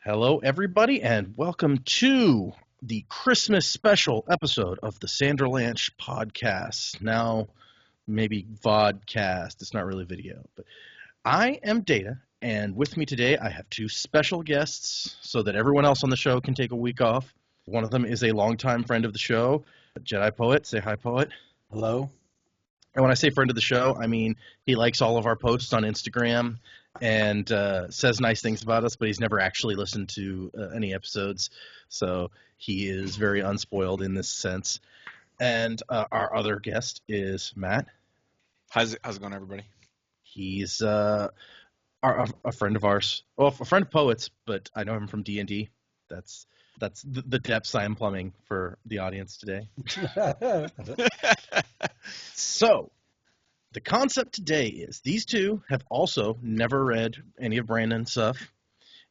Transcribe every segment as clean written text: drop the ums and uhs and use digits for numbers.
Hello, everybody, and welcome to the Christmas special episode of the Sanderlanche podcast. Now, maybe vodcast. It's not really video, but I am Data, and with me today I have two special guests so that everyone else on the show can take a week off. One of them is a longtime friend of the show, Jedi Poet. Say hi, Poet. Hello. And when I say friend of the show, I mean he likes all of our posts on Instagram and says nice things about us, but he's never actually listened to any episodes. So he is very unspoiled in this sense. And our other guest is Matt. How's it going, everybody? He's a friend of ours. Well, a friend of Poet's, but I know him from D&D. That's the depths I am plumbing for the audience today. So, the concept today is these two have also never read any of Brandon's stuff,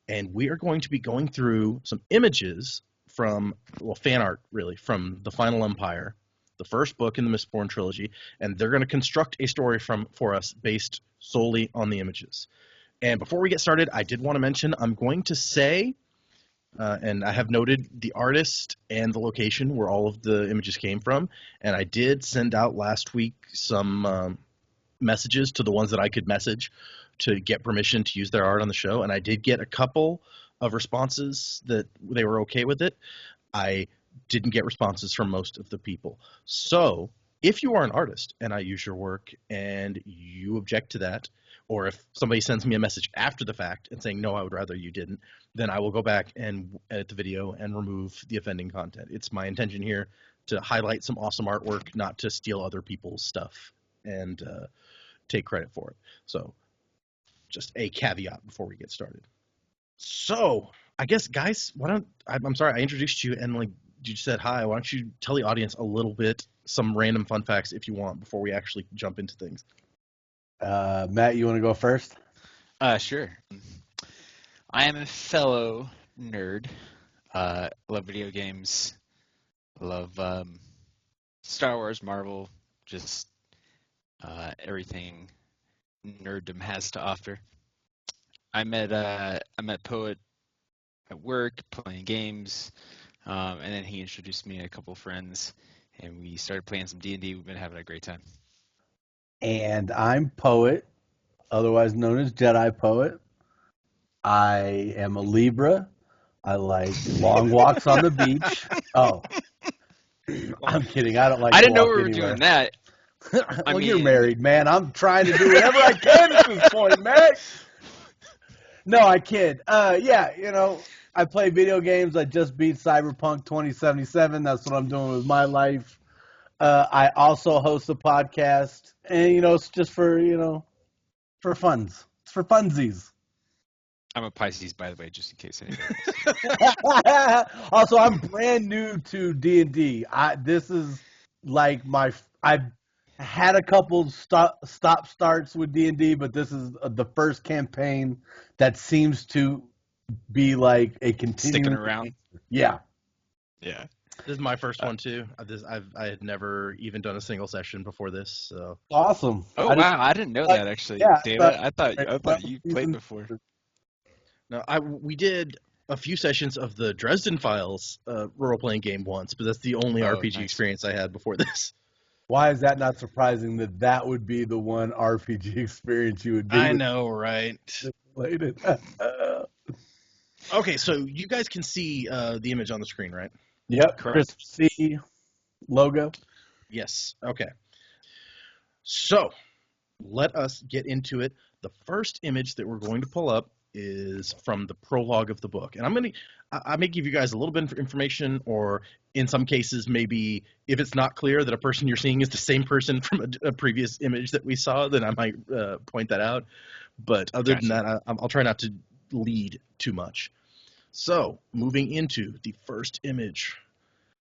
and we are going to be going through some images from, fan art, really, from The Final Empire, the first book in the Mistborn trilogy, and they're going to construct a story for us based solely on the images. And before we get started, I did want to mention I'm going to say, and I have noted the artist and the location where all of the images came from, and I did send out last week some messages to the ones that I could message to get permission to use their art on the show, and I did get a couple of responses that they were okay with it. I didn't get responses from most of the people. So if you are an artist and I use your work and you object to that, or if somebody sends me a message after the fact and saying, no, I would rather you didn't, then I will go back and edit the video and remove the offending content. It's my intention here to highlight some awesome artwork, not to steal other people's stuff and take credit for it. So just a caveat before we get started. So I guess, guys, I'm sorry, I introduced you and you said hi. Why don't you tell the audience a little bit, some random fun facts if you want, before we actually jump into things. Matt, you want to go first? Sure. I am a fellow nerd. Love video games. Love Star Wars, Marvel, just everything nerddom has to offer. I met Poet at work playing games, and then he introduced me to a couple friends, and we started playing some D&D. We've been having a great time. And I'm Poet, otherwise known as Jedi Poet. I am a Libra. I like long walks on the beach. Oh, I'm kidding. I don't like. I didn't know we were anywhere. doing that. Well, you're married, man. I'm trying to do whatever I can at this point, man. No, I kid. Yeah, I play video games. I just beat Cyberpunk 2077. That's what I'm doing with my life. I also host a podcast, and it's just for funds. It's for funsies. I'm a Pisces, by the way, just in case anybody else. Also, I'm brand new to D&D. This is like I've had a couple stop starts with D&D, but this is the first campaign that seems to be like a continuing. Sticking around. Yeah. Yeah. This is my first one too. I had never even done a single session before this, so Awesome. Oh wow, I didn't know that actually. Yeah, Data, I thought you played before. no, we did a few sessions of the Dresden Files role-playing game once, but that's the only RPG nice. experience I had before this. Why is that not surprising that would be the one RPG experience you would be? I know, right? Related. Okay, so you guys can see the image on the screen, right? Yep. Correct. Chris C logo. Yes. Okay. So let us get into it. The first image that we're going to pull up is from the prologue of the book, and I may give you guys a little bit of information, or in some cases, maybe if it's not clear that a person you're seeing is the same person from a previous image that we saw, then I might point that out. But other than that, I'll try not to lead too much. So, moving into the first image.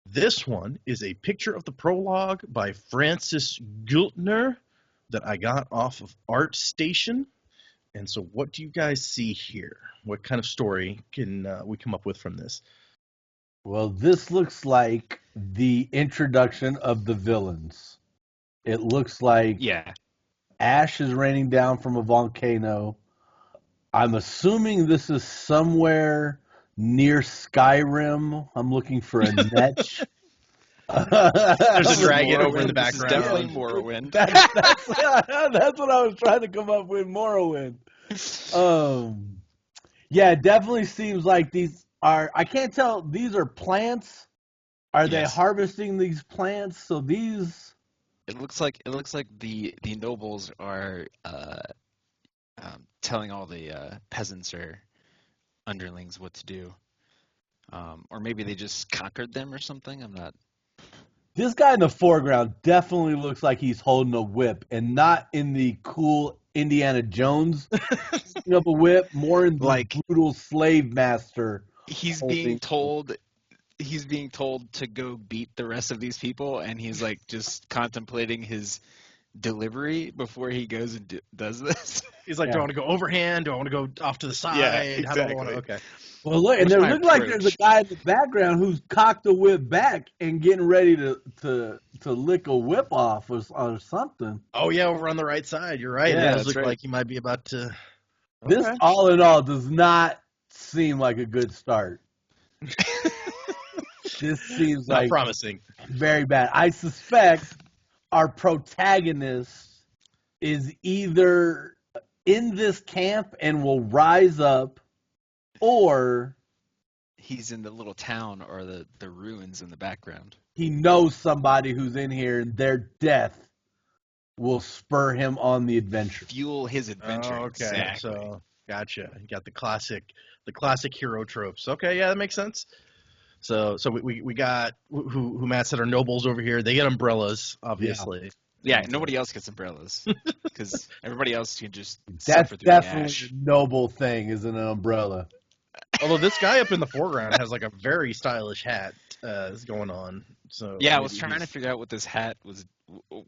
This one is a picture of the prologue by Francis Gultner that I got off of ArtStation. And so what do you guys see here? What kind of story can we come up with from this? Well, this looks like the introduction of the villains. It looks like ash is raining down from a volcano. I'm assuming this is somewhere near Skyrim. I'm looking for a netch. There's a dragon over in the This is background. definitely Morrowind. That's what I was trying to come up with. Morrowind. Yeah, it definitely seems like these are. I can't tell. These are plants. Are they Yes. harvesting these plants? So these. It looks like the nobles are telling all the peasants or underlings what to do, or maybe they just conquered them or something. I'm not. This guy in the foreground definitely looks like he's holding a whip, and not in the cool Indiana Jones holding up a whip, more in the Like- brutal slave master. He's holding- being told. He's being told to go beat the rest of these people, and he's like just contemplating his delivery before he goes and does this. He's like, do I want to go overhand? Do I want to go off to the side? Yeah, How do I want exactly. to? Okay. Well, look, and What's there my looks like there's a approach? guy in the background who's cocked the whip back and getting ready to lick a whip off or something. Oh yeah, over on the right side. You're right. Yeah, it does that's look right. like he might be about to. This, Okay. all in all, does not seem like a good start. This seems Not like promising. very bad. I suspect our protagonist is either in this camp and will rise up, or He's in the little town or the ruins in the background. he knows somebody who's in here and their death will spur him on the adventure. Fuel his adventure. Oh, okay. Exactly. So gotcha. You got the classic hero tropes. Okay, yeah, that makes sense. So we got who Matt said are nobles over here. They get umbrellas, obviously. Yeah, nobody else gets umbrellas because everybody else can just That's suffer through the definitely ash. a noble thing, is an umbrella. Although this guy up in the foreground has like a very stylish hat is going on. So Yeah, I was maybe trying to he's- figure out what this hat was,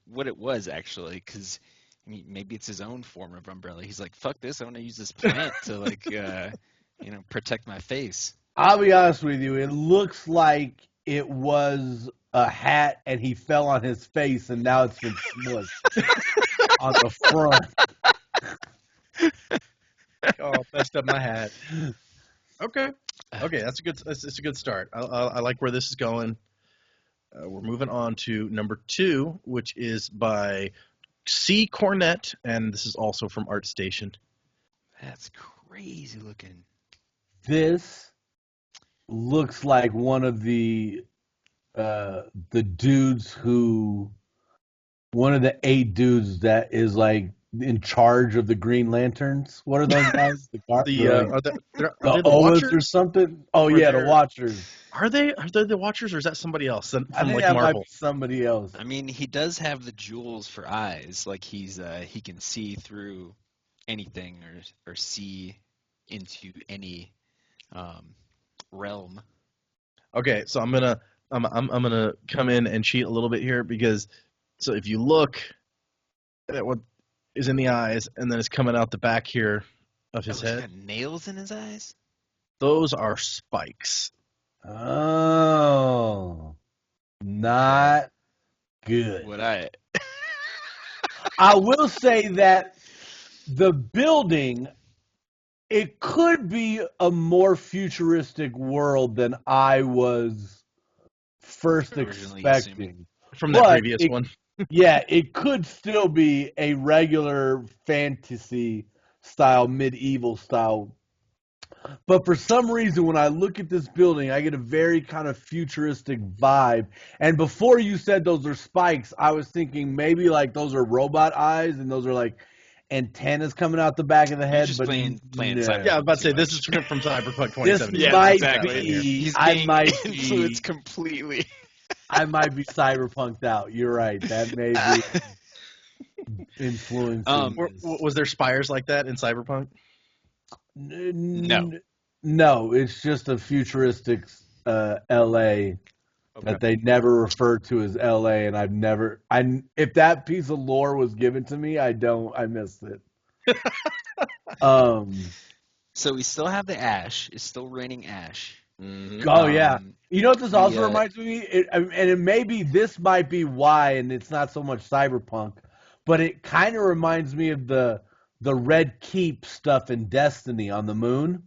what it was actually, because maybe it's his own form of umbrella. He's like, "Fuck this! I want to use this plant to like, protect my face." I'll be honest with you, it looks like it was a hat and he fell on his face and now it's been smushed on the front. Oh, messed up my hat. Okay, that's a good start. I like where this is going. We're moving on to number 2, which is by C. Cornett, and this is also from ArtStation. That's crazy looking. This looks like one of the dudes one of the 8 dudes that is like in charge of the Green Lanterns. What are those guys? Are they the Owens Watchers? or something? Oh Or yeah, they're- the Watchers. Are they the Watchers, or is that somebody else from I think like that might Marvel? be somebody else. I mean, he does have the jewels for eyes. Like he can see through anything or see into any realm. Okay, so I'm gonna come in and cheat a little bit here, because so if you look at what is in the eyes and then it's coming out the back here of his He's head, got nails in his eyes. those are spikes. Oh, not good. What I I will say that the building, it could be a more futuristic world than I was first Originally expecting. From the But previous it- one. Yeah, it could still be a regular fantasy style, medieval style. But for some reason, when I look at this building, I get a very kind of futuristic vibe. And before you said those are spikes, I was thinking maybe like those are robot eyes and those are like antennas coming out the back of the head. just But playing no. Cyberpunk. Yeah, I was about to say Too this much. is from Cyberpunk This 2077. might exactly. be. He's I being might be. influenced completely. I might be cyberpunked out. You're right. That may be influencing. this. Was there spires like that in Cyberpunk? No. No, it's just a futuristic LA that they never refer to as LA, and if that piece of lore was given to me, I missed it. So we still have the ash. It's still raining ash. Mm-hmm. Oh yeah, you know what this also the, reminds me, this might be why, and it's not so much cyberpunk, but it kind of reminds me of the Red Keep stuff in Destiny on the moon.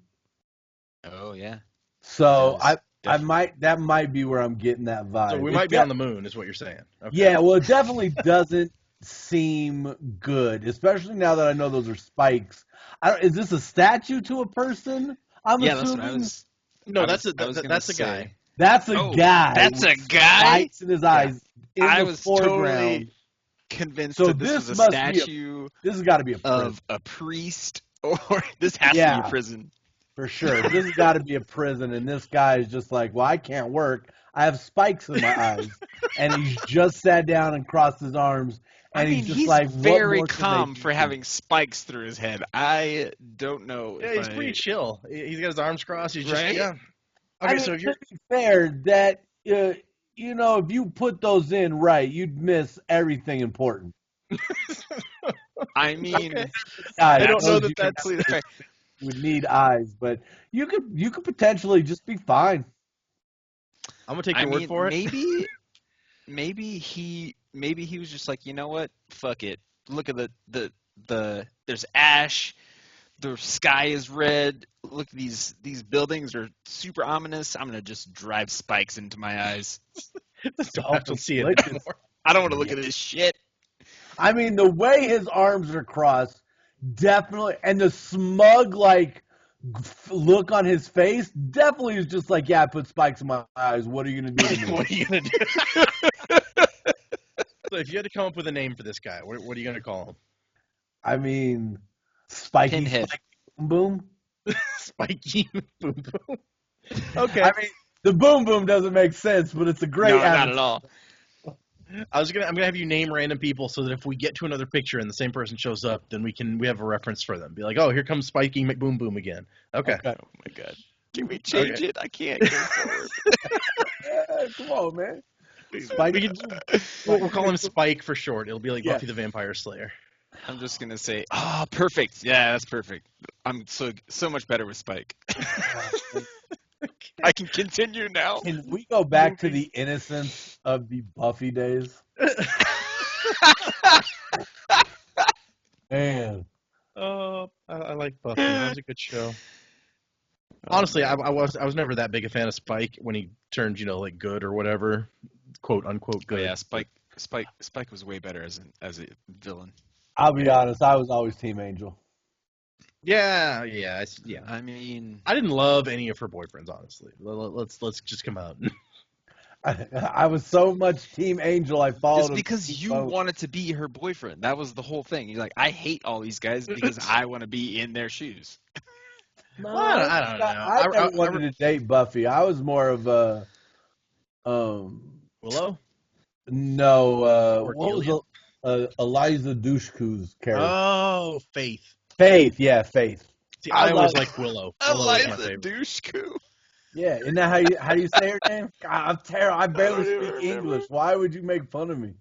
Oh yeah. So Does, definitely. that might be where I'm getting that vibe. So we might be on the moon, is what you're saying. Okay. Yeah, well, it definitely doesn't seem good, especially now that I know those are spikes. Is this a statue to a person? I'm Yeah, that's what I assuming was. No, I was gonna that's a say. guy. that's a Oh, guy that's a with guy. spikes in his Yeah. eyes in I the was foreground. totally convinced So that this was this a must be statue this has got to be a prison. of a priest, or this has to be Yeah. a prison. For sure. This has got to be a prison, and this guy is just like, well, I can't work. I have spikes in my eyes. And he's just sat down and crossed his arms, and I mean, he's just he's like, what very more can they calm do? for having spikes through his head. I don't know. Yeah, if he's pretty chill. He's got his arms crossed. He's just Right? yeah. I Okay, mean, so if you're to be fair, that if you put those in right, you'd miss everything important. I mean, Okay. I don't know those that that's- completely fair. you would need eyes, but you could potentially just be fine. I'm gonna take your word for it. Maybe he was just like, you know what? Fuck it. Look at the there's ash. The sky is red. Look, these buildings are super ominous. I'm gonna just drive spikes into my eyes. Don't have to see it Self-inflicted. anymore. I don't want to look at this shit. I mean, the way his arms are crossed, definitely, and the smug look on his face, definitely is just like, yeah, I put spikes in my eyes. What are you gonna do to me? What are you gonna do? So if you had to come up with a name for this guy, what are you gonna call him? I mean, spiky Pinhead. spike, boom boom. Spiky Boom Boom. Okay. I mean, the boom boom doesn't make sense, but it's a great. No, not at all. I'm gonna have you name random people so that if we get to another picture and the same person shows up, then we have a reference for them. Be like, oh, here comes Spiky McBoom Boom again. Okay. Oh my god. Can we change it? I can't go forward. Yeah, come on, man. We we'll call him Spike for short. It'll be like Yeah. Buffy the Vampire Slayer. I'm just gonna say, perfect. Yeah, that's perfect. I'm so much better with Spike. I can continue now. Can we go back to the innocence of the Buffy days? Man. Oh, I like Buffy. That was a good show. Honestly, I was never that big a fan of Spike when he turned, like good or whatever, quote unquote good. Oh, yeah, Spike was way better as a villain. I'll be honest, I was always Team Angel. Yeah. I mean, I didn't love any of her boyfriends, honestly. Let's just come out. I was so much Team Angel, I followed it's him. because you wanted to be her boyfriend. That was the whole thing. You're like, I hate all these guys because I want to be in their shoes. No, I don't know. I never wanted to date Buffy. I was more of a Willow? No, Or what Gillian? was Eliza Dushku's character? Oh, Faith. Faith, yeah, Faith. See, I always like Willow. Willow was my Eliza favorite. Dushku. Yeah, isn't that how you say her name? God, I'm terrible. I barely don't even speak remember. English. Why would you make fun of me?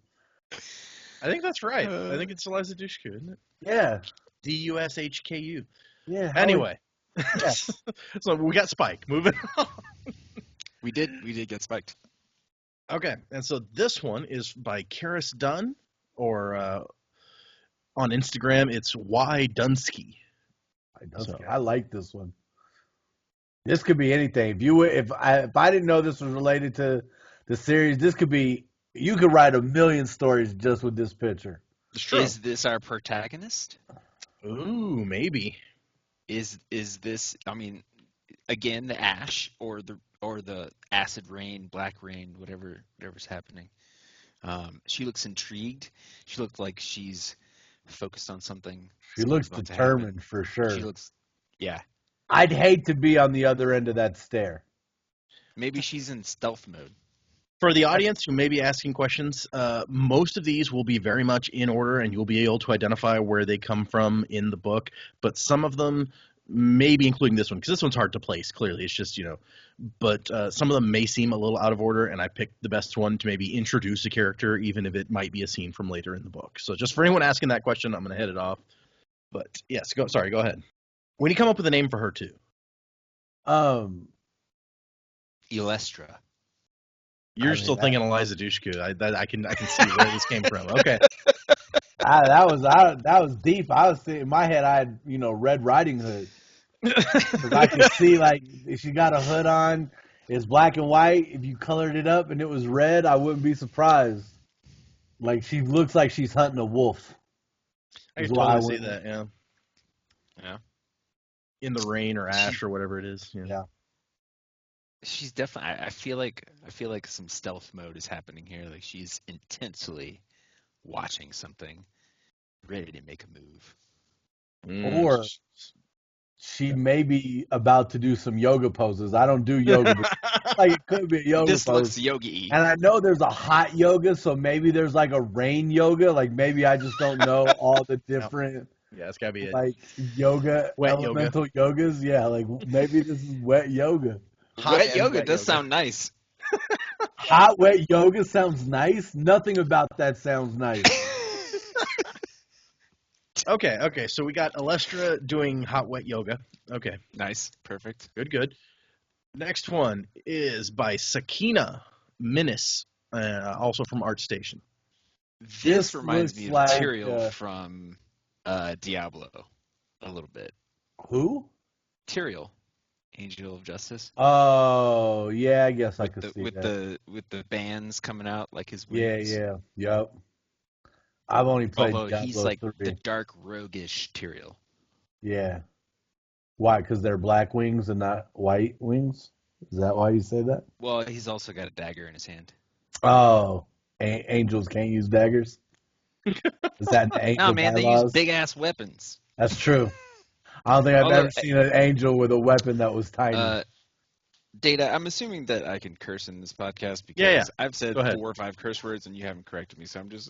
I think that's right. I think it's Eliza Dushku, isn't it? Yeah, Dushku. yeah. Anyway. Yeah. So we got Spike. Moving on. We did get spiked. Okay, and so this one is by Karis Dunn, or on Instagram it's Y Dunsky. I like this one. This could be anything. If I didn't know this was related to the series, this could be. You could write a million stories just with this picture. It's true. Is this our protagonist? Ooh, maybe. Is this? I mean, again, the ash or the acid rain, black rain, whatever's happening. She looks intrigued. She looked like she's focused on something. She looks Something's about to determined happen. for sure. She looks, yeah. I'd hate to be on the other end of that stare. Maybe she's in stealth mode. For the audience who may be asking questions, most of these will be very much in order, and you'll be able to identify where they come from in the book. But some of them, maybe including this one, because this one's hard to place, clearly. It's just, but some of them may seem a little out of order, and I picked the best one to maybe introduce a character, even if it might be a scene from later in the book. So just for anyone asking that question, I'm going to head it off. But yes, go ahead. We need to come up with a name for her, too. Elestra. You're still thinking Eliza Dushku. I can see where this came from. Okay. That was deep. I was thinking, in my head, I had Red Riding Hood. Because I can see, like, if she got a hood on, it's black and white. If you colored it up and it was red, I wouldn't be surprised. Like, she looks like she's hunting a wolf. I can is why totally see wouldn't- that. Yeah. Yeah. In the rain or ash or whatever it is. Yeah. She's definitely. I feel like some stealth mode is happening here. Like she's intensely watching something, ready to make a move. Or she may be about to do some yoga poses. I don't do yoga, but like it could be a yoga This pose. looks yogi-y. And I know there's a hot yoga, so maybe there's like a rain yoga. Like maybe I just don't know all the different Yeah, it's gotta be it. like yoga, Wet elemental yogas. Yeah, like maybe this is wet yoga. Wet yoga does sound nice. Hot wet yoga sounds nice. Nothing about that sounds nice. Okay. So we got Alestra doing hot wet yoga. Okay, Nice, perfect. good. Next one is by Sakina Minis, also from ArtStation. This reminds me of looks like, Tyrael from Diablo, a little bit. Who? Tyrael, Angel of Justice. Oh, yeah, I guess I could see that. With the bands coming out like his Yeah, wings. yep. I've only played Although Diablo he's like 3. the dark roguish Tyrael. Yeah. Why? Because they're black wings and not white wings? Is that why you say that? Well, he's also got a dagger in his hand. Oh, angels can't use daggers? Is that in the angel No, man, they bylaws? use big ass weapons. That's true. I don't think I've Although, ever seen an angel with a weapon that was tiny. Data, I'm assuming that I can curse in this podcast because Yeah. I've said Go ahead. 4 or 5 curse words and you haven't corrected me, so I'm just.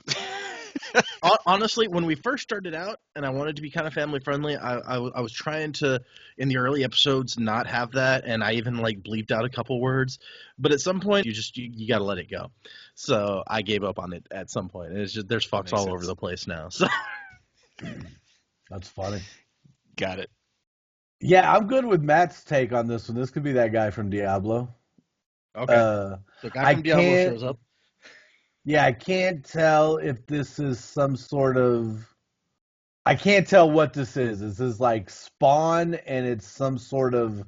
Honestly, when we first started out, and I wanted to be kind of family friendly, I was trying to, in the early episodes, not have that, and I even like bleeped out a couple words. But at some point, you got to let it go. So I gave up on it at some point. And it's just there's fucks Makes all sense. over the place now. So That's funny. Got it. Yeah, I'm good with Matt's take on this one. This could be that guy from Diablo. okay, so guy I from Diablo can't- shows up. Yeah, I can't tell if this is some sort of. I can't tell what this is. Is this like Spawn and it's some sort of mean,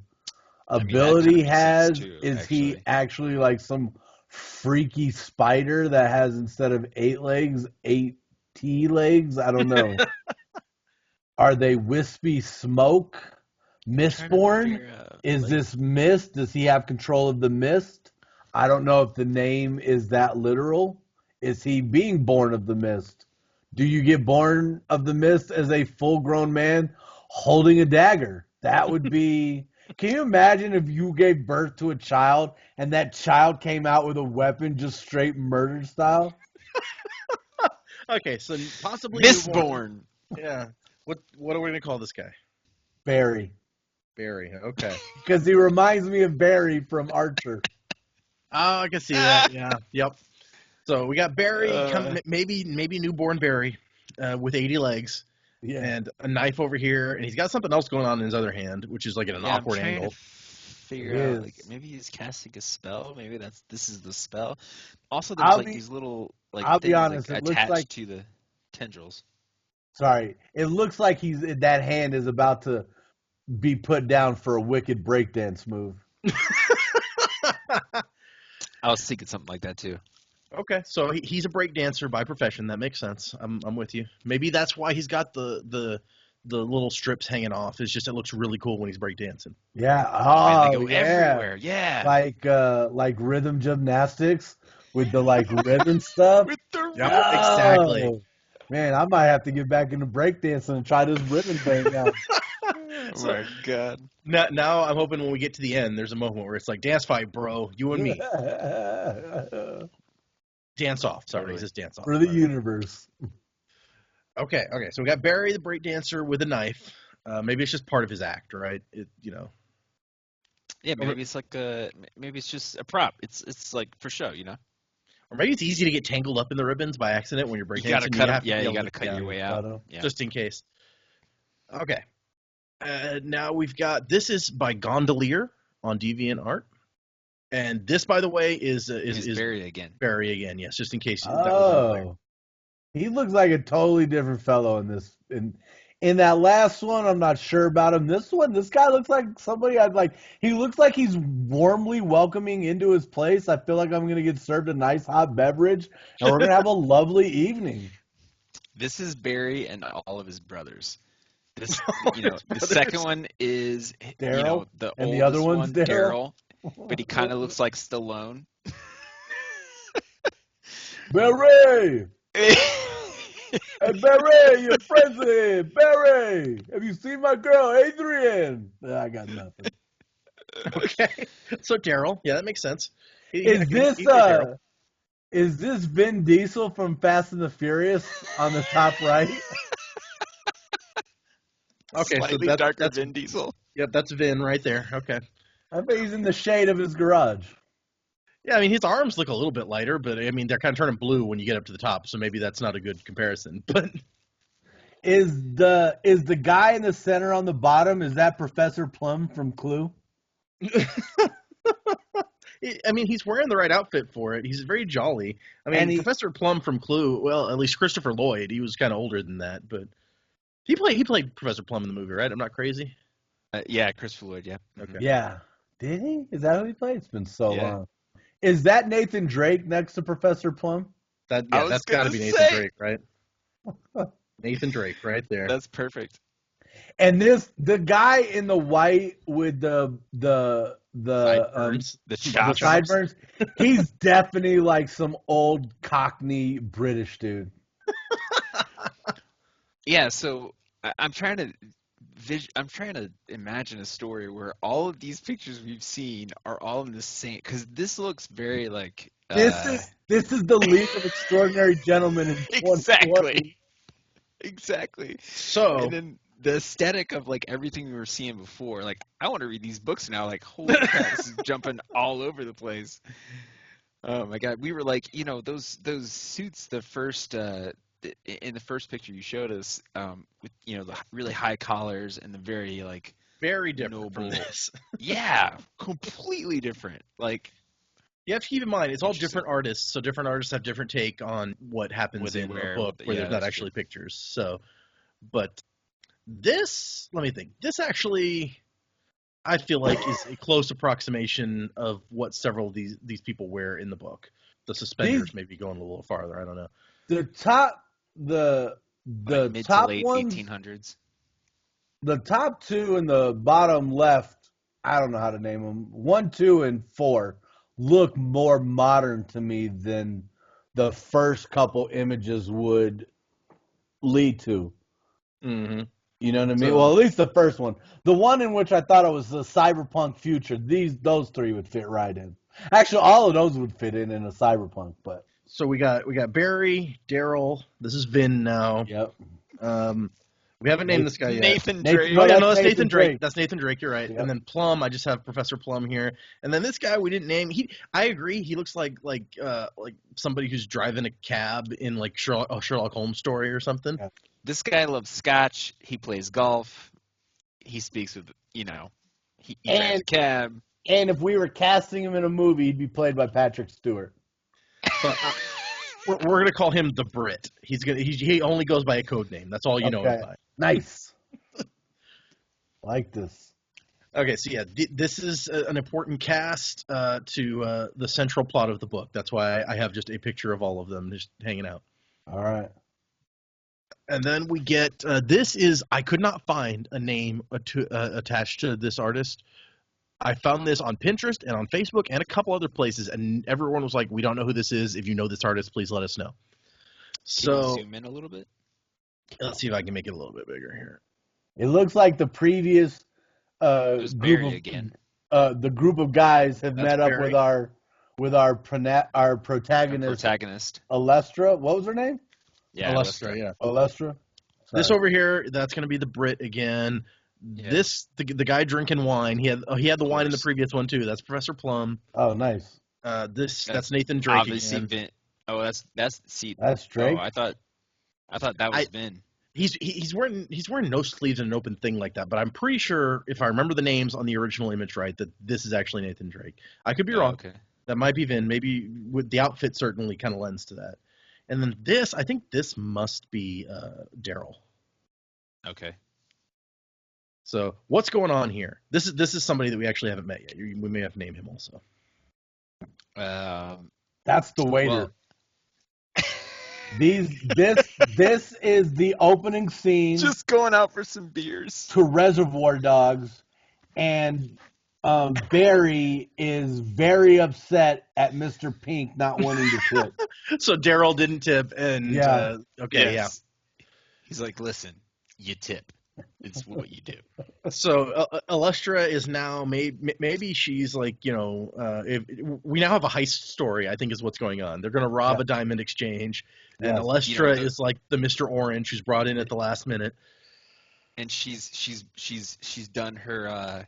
that ability kinda he makes has? sense too, Is he actually. actually like some freaky spider that has instead of 8 legs, 8 T legs? I don't know. Are they wispy smoke? Mistborn? Is this mist? Does he have control of the mist? I don't know if the name is that literal. Is he being born of the mist? Do you get born of the mist as a full-grown man holding a dagger? That would be... Can you imagine if you gave birth to a child and that child came out with a weapon just straight murder style? Okay, so possibly Mistborn. Yeah. What are we gonna call this guy? Barry. Barry. Okay. Because he reminds me of Barry from Archer. Oh, I can see that. Yeah. Yep. So we got Barry, maybe newborn Barry, with 80 legs, Yeah. and a knife over here, and he's got something else going on in his other hand, which is like at an awkward I'm trying angle. to figure It out, like, is. maybe he's casting a spell. Maybe this is the spell. Also, I'll there's be- these little like I'll be things honest, like it looks attached like- to the tendrils. Sorry. It looks like that hand is about to be put down for a wicked breakdance move. I was thinking something like that too. Okay, so he's a breakdancer by profession. That makes sense. I'm with you. Maybe that's why he's got the little strips hanging off. It's just it looks really cool when he's breakdancing. Yeah. Man, Oh, they go yeah. everywhere. Yeah. Like rhythm gymnastics with the like ribbon stuff. With the Yep, Oh, exactly. Man, I might have to get back into breakdancing and try this ribbon thing out. Oh my god. Now I'm hoping when we get to the end, there's a moment where it's like dance fight, bro, you and me, dance off. Sorry, Totally. it's just dance off. For the universe. Okay. So we got Barry the breakdancer with a knife. Maybe it's just part of his act, right? Yeah, maybe it's like maybe it's just a prop. It's like for show, you know. Or maybe it's easy to get tangled up in the ribbons by accident when you're breakdancing. You gotta cut have them. Yeah, be you able gotta to- cut yeah, your way out. Cut 'em. Yeah. just in case. Okay. Now we've got this is by Gondolier on DeviantArt, and this, by the way, is Barry again. Barry again. Yes, just in case. That was unclear. Oh, he looks like a totally different fellow in In that last one, I'm not sure about him. This one, this guy looks like somebody I'd like. He looks like he's warmly welcoming into his place. I feel like I'm going to get served a nice hot beverage, and we're going to have a lovely evening. This is Barry and all of his brothers. This, All his the second one is, Daryl, the and oldest the other one's one, Daryl. but he kind of looks like Stallone. Barry! Hey, Barry, you're president! Barry! Have you seen my girl, Adrian? I got nothing. Okay. So Daryl, yeah, that makes sense. Is this Vin Diesel from Fast and the Furious on the top right? Okay, Slightly so darker that's Vin Diesel. Yep, that's Vin right there. Okay. I bet he's in the shade of his garage. Yeah, I mean, his arms look a little bit lighter, but I mean, they're kind of turning blue when you get up to the top, so maybe that's not a good comparison. But Is the guy in the center on the bottom, is that Professor Plum from Clue? I mean, he's wearing the right outfit for it. He's very jolly. I mean, Professor Plum from Clue, well, at least Christopher Lloyd, he was kind of older than that, but he played Professor Plum in the movie, right? I'm not crazy. Yeah, Christopher Lloyd, yeah. Okay. Yeah. Did he? Is that who he played? It's been so long. Is that Nathan Drake next to Professor Plum? That's got to be Nathan Drake, right? Nathan Drake, right there. That's perfect. And the guy in the white with the sideburns, he's definitely like some old Cockney British dude. Yeah, so I'm trying to imagine a story where all of these pictures we've seen are all in the same, because this looks very like this is the League of Extraordinary Gentlemen in 2020. Exactly. So, and then the aesthetic of like everything we were seeing before, like I want to read these books now. Like, holy crap, this is jumping all over the place. Oh my god, we were like, those suits. The first in the first picture you showed us, with the really high collars and the very different noble. from this. Yeah, completely different. Like, you have to keep in mind, it's all different artists, so different artists have different take on what happens in a book where there's not actually pictures. So, but this, let me think. This actually, I feel like, is a close approximation of what several of these people wear in the book. The suspenders maybe going a little farther. I don't know. The top, the mid top to late ones, 1800s. The top two in the bottom left, I don't know how to name them. 1, 2, and 4 look more modern to me than the first couple images would lead to. Mm-hmm. You know what I mean? Well, at least the first one. The one in which I thought it was the cyberpunk future, those three would fit right in. Actually, all of those would fit in a cyberpunk, but. So we got Barry, Daryl. This is Vin now. Yep. We haven't named this guy yet. Nathan Drake. Oh, yeah, no, that's Nathan Drake. That's Nathan Drake. You're right. Yep. And then Plum, I just have Professor Plum here. And then this guy we didn't name. I agree. He looks like somebody who's driving a cab in like a Sherlock Holmes story or something. Yeah. This guy loves scotch. He plays golf. He speaks with, he drives a cab. And if we were casting him in a movie, he'd be played by Patrick Stewart. But we're gonna call him the Brit. He only goes by a code name. That's all you know him by. Nice. Like this. Okay, so yeah, this is an important cast to the central plot of the book. That's why I have just a picture of all of them just hanging out. All right. And then we get I could not find a name attached to this artist. I found this on Pinterest and on Facebook and a couple other places, and everyone was like, "We don't know who this is. If you know this artist, please let us know." Can you zoom in a little bit? Let's see if I can make it a little bit bigger here. It looks like the previous group of guys have met up with our protagonist Alestra. What was her name? Yeah, Alestra. Yeah, Alestra. This over here, that's going to be the Brit again. Yeah. This the guy drinking wine. He had the wine in the previous one too. That's Professor Plum. Oh, nice. That's Nathan Drake. Obviously, Vin. Oh, that's Drake. Oh, I thought that was Vin. He's wearing no sleeves and an open thing like that. But I'm pretty sure, if I remember the names on the original image right, that this is actually Nathan Drake. I could be wrong. Okay. That might be Vin. Maybe with the outfit certainly kind of lends to that. And then I think this must be Daryl. Okay. So what's going on here? This is somebody that we actually haven't met yet. We may have to name him also. That's the waiter. Well, This is the opening scene just going out for some beers. to Reservoir Dogs, and Barry is very upset at Mr. Pink not wanting to tip. So Daryl didn't tip, and Yeah. Yes. He's like, listen, you tip. It's what you do. So Alestra is now maybe she's like, if we now have a heist story, I think is what's going on. They're going to rob a diamond exchange, and Yes. Alestra is like the Mr. Orange who's brought in at the last minute. And she's done her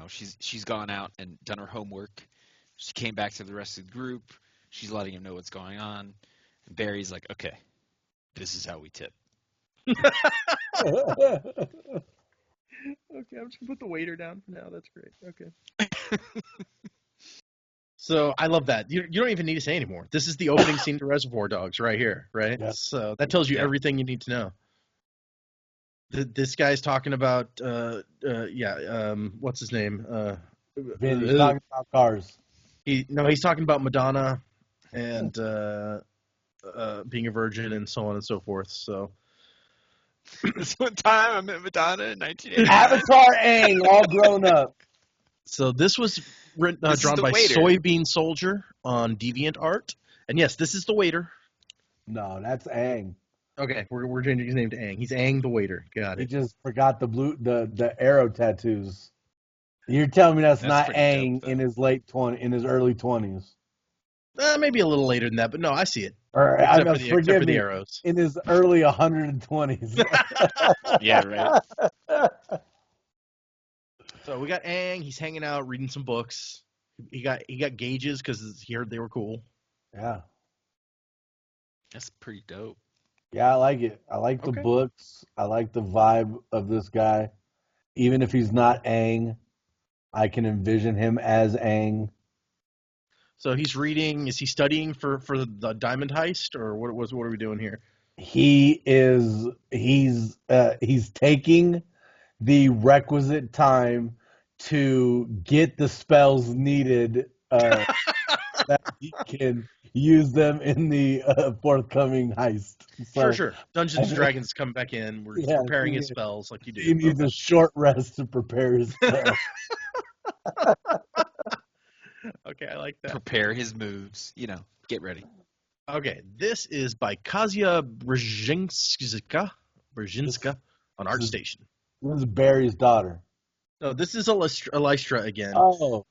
she's gone out and done her homework. She came back to the rest of the group. She's letting him know what's going on. And Barry's like, okay, this is how we tip. Okay, I'm just gonna put the waiter down for now. That's great. Okay. So I love that. You don't even need to say anymore. This is the opening scene to Reservoir Dogs right here, right? Yeah. So that tells you everything you need to know. This guy's talking about what's his name? He's talking about cars. He's talking about Madonna and being a virgin and so on and so forth. So This one time I met Madonna in 1980. Avatar Aang, all grown up. So this was drawn by waiter. Soybean Soldier on DeviantArt, and yes, this is the waiter. No, that's Aang. Okay, we're changing his name to Aang. He's Aang the waiter. Got He it. just forgot the arrow tattoos. You're telling me that's not pretty Aang dope, in his early 20s. Maybe a little later than that, but no, I see it. Or Except for forgive the me, arrows. in his early 120s. Yeah, right. So we got Aang. He's hanging out, reading some books. He got gauges because he heard they were cool. Yeah. That's pretty dope. Yeah, I like it. I like the books. I like the vibe of this guy. Even if he's not Aang, I can envision him as Aang. So he's reading. Is he studying for the diamond heist, or what are we doing here? He's taking the requisite time to get the spells needed that he can use them in the forthcoming heist. So, Sure. Dungeons and Dragons come back in. We're preparing his spells like you do. He needs a short rest to prepare his spells. Okay, I like that. Prepare his moves. Get ready. Okay, this is by Kazia Brzezinska on ArtStation. This is Barry's daughter. No, this is Alestra again. Oh,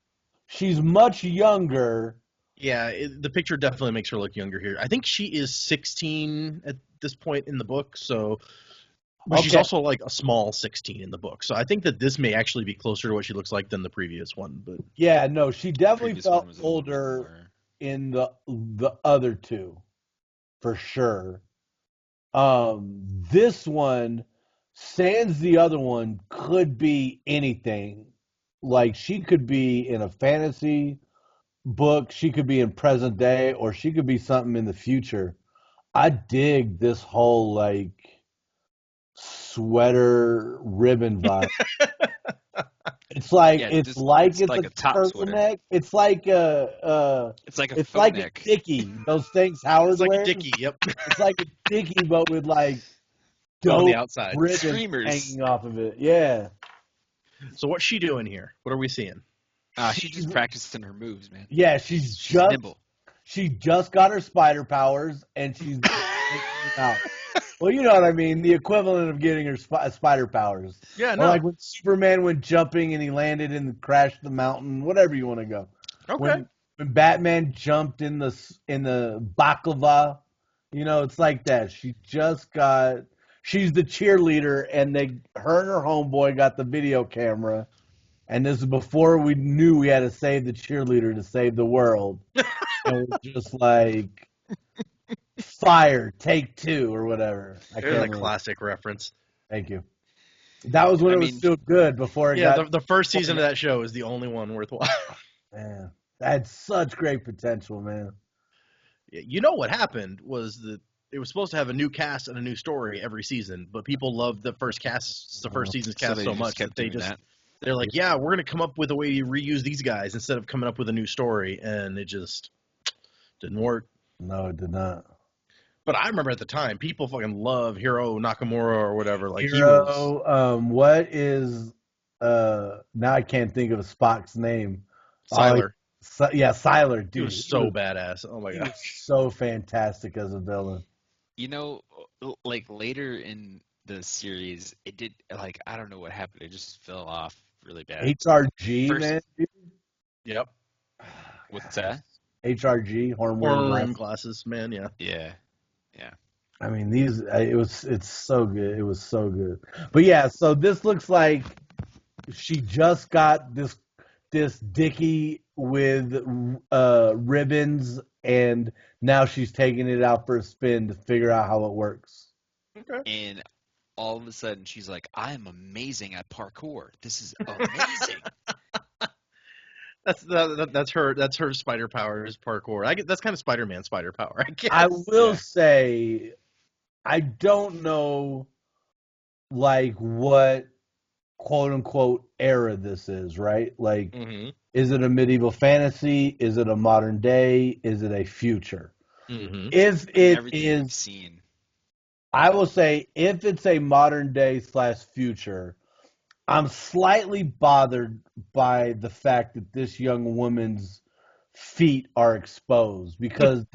she's much younger. Yeah, the picture definitely makes her look younger here. I think she is 16 at this point in the book, but she's also like a small 16 in the book. So I think that this may actually be closer to what she looks like than the previous one. But yeah, no, she definitely felt older in the other two, for sure. This one, sans the other one, could be anything. Like, she could be in a fantasy book, she could be in present day, or she could be something in the future. I dig this whole like sweater ribbon vibe. It's like it's like a turtleneck. It's like a dickie. Those things Howard it's like wears. a dickie. Yep. It's like a dickie, but with like on dope the outside ribbons hanging off of it. Yeah. So what's she doing here? What are we seeing? She's just practicing her moves, man. Yeah, she's nimble. She just got her spider powers, and she's out. Well, you know what I mean. The equivalent of getting her spider powers. Yeah, no. Or like when Superman went jumping and he landed and crashed the mountain. Whatever you want to go. Okay. When Batman jumped in the baklava, it's like that. She's the cheerleader, and her and her homeboy got the video camera. And this is before we knew we had to save the cheerleader to save the world. And we're just like, fire, take two, or whatever. There's a classic reference. Thank you. That was when it was still good before it got... the first season of that show is the only one worthwhile. Man, that had such great potential, man. Yeah, you know what happened was that it was supposed to have a new cast and a new story every season, but people loved the first season's cast so much that they're like, yeah, we're gonna come up with a way to reuse these guys instead of coming up with a new story, and it just didn't work. No, it did not. But I remember at the time, people fucking love Hiro Nakamura or whatever. Like Hiro, what is now I can't think of Spock's name. Sylar. Sylar, dude. He was so badass. Oh my He god. was so fantastic as a villain. You know, like later in the series, it did like I don't know what happened. It just fell off really bad. HRG, man. Dude. Yep. What's that? HRG, horn glasses, man. Yeah. Yeah. I mean, it's so good. It was so good. But yeah, so this looks like she just got this dickie with ribbons, and now she's taking it out for a spin to figure out how it works. Okay. And all of a sudden, she's like, "I'm amazing at parkour. This is amazing." That's her spider power is parkour. That's kind of Spider-Man spider power, I guess. I will say, I don't know, like, what quote unquote era this is, right? Like, Is it a medieval fantasy? Is it a modern day? Is it a future? Mm-hmm. If it is, I will say, if it's a modern day / future, I'm slightly bothered by the fact that this young woman's feet are exposed, because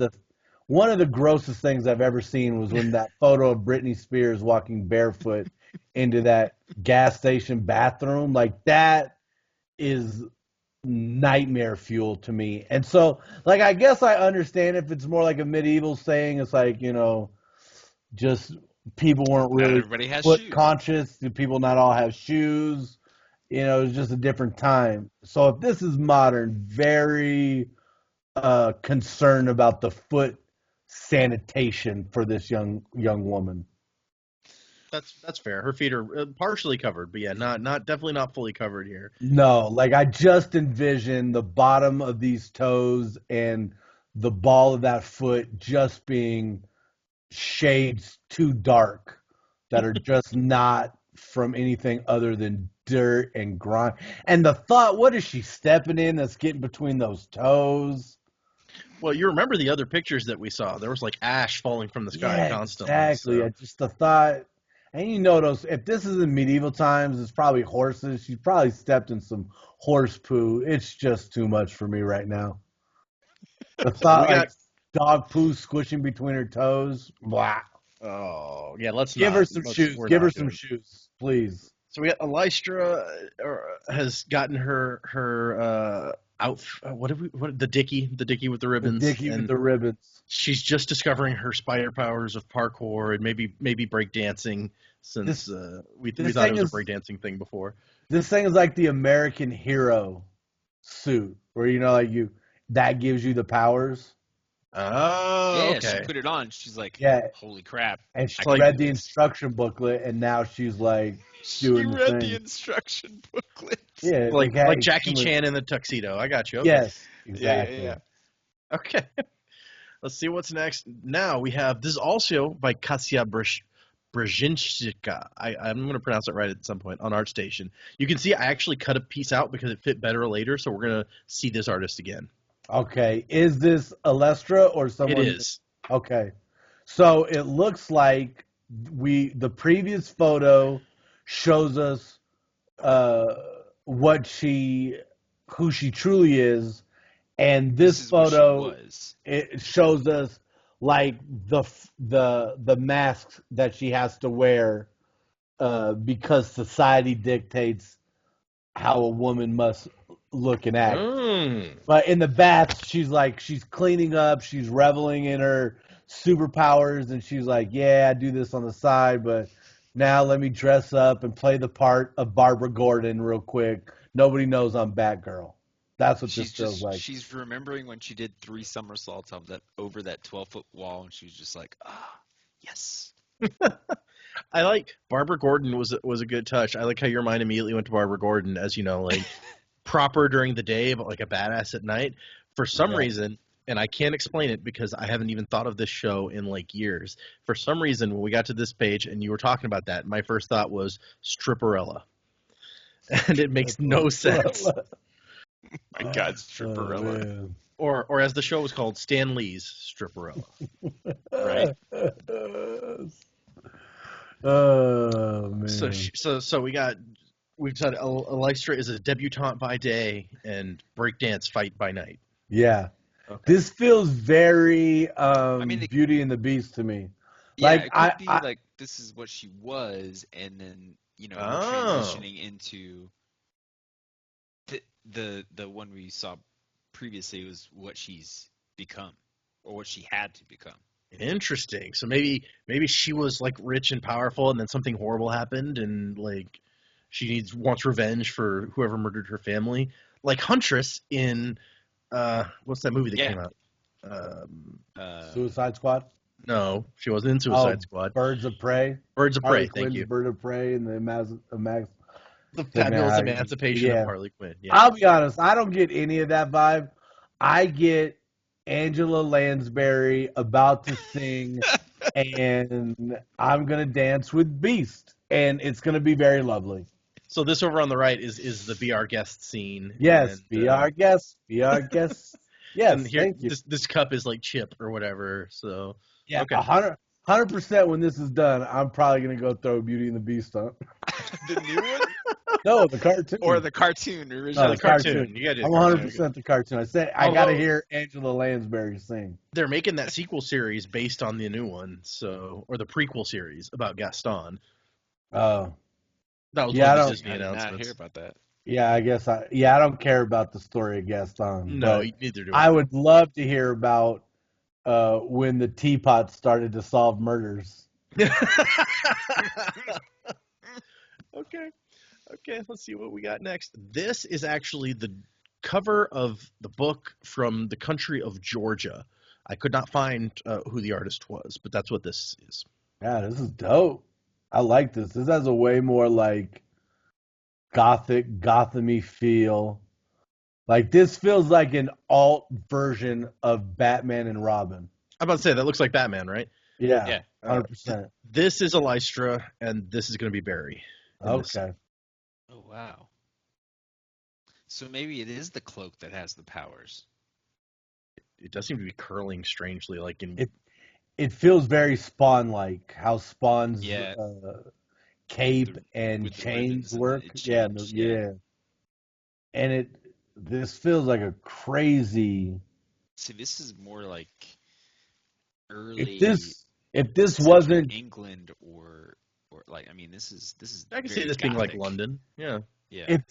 one of the grossest things I've ever seen was when that photo of Britney Spears walking barefoot into that gas station bathroom. Like, that is nightmare fuel to me. And so, like, I guess I understand if it's more like a medieval saying. It's like, you know, just people weren't really foot conscious. Do people not all have shoes? You know, it's just a different time. So if this is modern, very concerned about the foot sanitation for this young woman. That's fair. Her feet are partially covered, but yeah, definitely not fully covered here. No, like, I just envision the bottom of these toes and the ball of that foot just being shades too dark that are just not from anything other than dirt and grime. And the thought, what is she stepping in that's getting between those toes? Well, you remember the other pictures that we saw. There was like ash falling from the sky constantly. Exactly. So. Just the thought. And you know, if this is in medieval times, it's probably horses. She probably stepped in some horse poo. It's just too much for me right now. The thought, like, dog poo squishing between her toes. Blah. Oh, yeah, let's give her some shoes. Give her some shoes, please. So we got Lystra has gotten her outfit. The dickie with the ribbons. The dickie with the ribbons. She's just discovering her spider powers of parkour and maybe breakdancing, since we thought it was a breakdancing thing before. This thing is like the American hero suit, where, you know, like, that gives you the powers. Oh, yeah, okay. She put it on. She's like, holy crap. And she read the instruction booklet, and now she's like doing the thing. The instruction booklet. Yeah, like Jackie Chan in the tuxedo. I got you. Okay. Yes, exactly. Yeah. Okay. Let's see what's next. Now we have, this is also by Kasia Brzezinska. I'm going to pronounce it right at some point, on ArtStation. You can see I actually cut a piece out because it fit better later, so we're going to see this artist again. Okay. Is this Alestra or someone? It is. Okay. So it looks like the previous photo shows us who she truly is, and this photo, it shows us, like, the masks that she has to wear because society dictates how a woman must look and act. But in the bath, she's cleaning up, she's reveling in her superpowers, and she's like, yeah, I do this on the side, but now let me dress up and play the part of Barbara Gordon real quick. Nobody knows I'm Batgirl. That's what this feels like. She's remembering when she did 3 somersaults over that 12-foot wall, and she's just like, yes. I like Barbara Gordon was a good touch. I like how your mind immediately went to Barbara Gordon, as you know, like proper during the day, but like a badass at night. For some reason, and I can't explain it because I haven't even thought of this show in like years. For some reason, when we got to this page and you were talking about that, my first thought was Stripperella. And it makes no sense. My God, Stripperella. Or as the show was called, Stan Lee's Stripperella. Right? Oh, man. So we've said Lystra is a debutante by day and breakdance fight by night. Yeah. Okay. This feels very Beauty and the Beast to me. Yeah, like it could be like this is what she was, and then we're transitioning into the one we saw previously was what she's become or what she had to become. Interesting. So maybe she was like rich and powerful, and then something horrible happened, and like she wants revenge for whoever murdered her family, like Huntress in what's that movie that came out? Suicide Squad? No, she wasn't in Suicide Squad. Birds of Prey. Birds of Prey. Thank you. Bird of Prey and the fabulous emancipation of Harley Quinn. Yeah. I'll be honest, I don't get any of that vibe. I get Angela Lansbury about to sing, and I'm gonna dance with Beast, and it's gonna be very lovely. So this over on the right is the Be Our Guest scene. Yes, and, be our guest. Be our guest. Yes, and here, thank you. This cup is like Chip or whatever. So yeah, okay. 100% when this is done, I'm probably gonna go throw Beauty and the Beast on. The new one? No, the cartoon. Or the cartoon original. No, the cartoon. You gotta do I'm 100% the cartoon. I gotta hear Angela Lansbury sing. They're making that sequel series based on the new one, or the prequel series about Gaston. Oh. That was one of the Disney I did announcements. not hear about that. Yeah, I guess I don't care about the story of Gaston. No, neither do I. I would love to hear about when the teapot started to solve murders. Okay, let's see what we got next. This is actually the cover of the book from the country of Georgia. I could not find who the artist was, but that's what this is. Yeah, this is dope. I like this. This has a way more like Gothic, Gotham-y feel. Like this feels like an alt version of Batman and Robin. I'm about to say that looks like Batman, right? Yeah. 100%. This is Lystra, and this is going to be Barry. Okay. Oh, wow. So maybe it is the cloak that has the powers. It does seem to be curling strangely, like in. It feels very Spawn-like, how Spawn's cape and chains work. Yeah. And this feels like a crazy. See, this is more like early. If this wasn't England or like, I mean, this is. I can see this being like London. Yeah. Yeah. If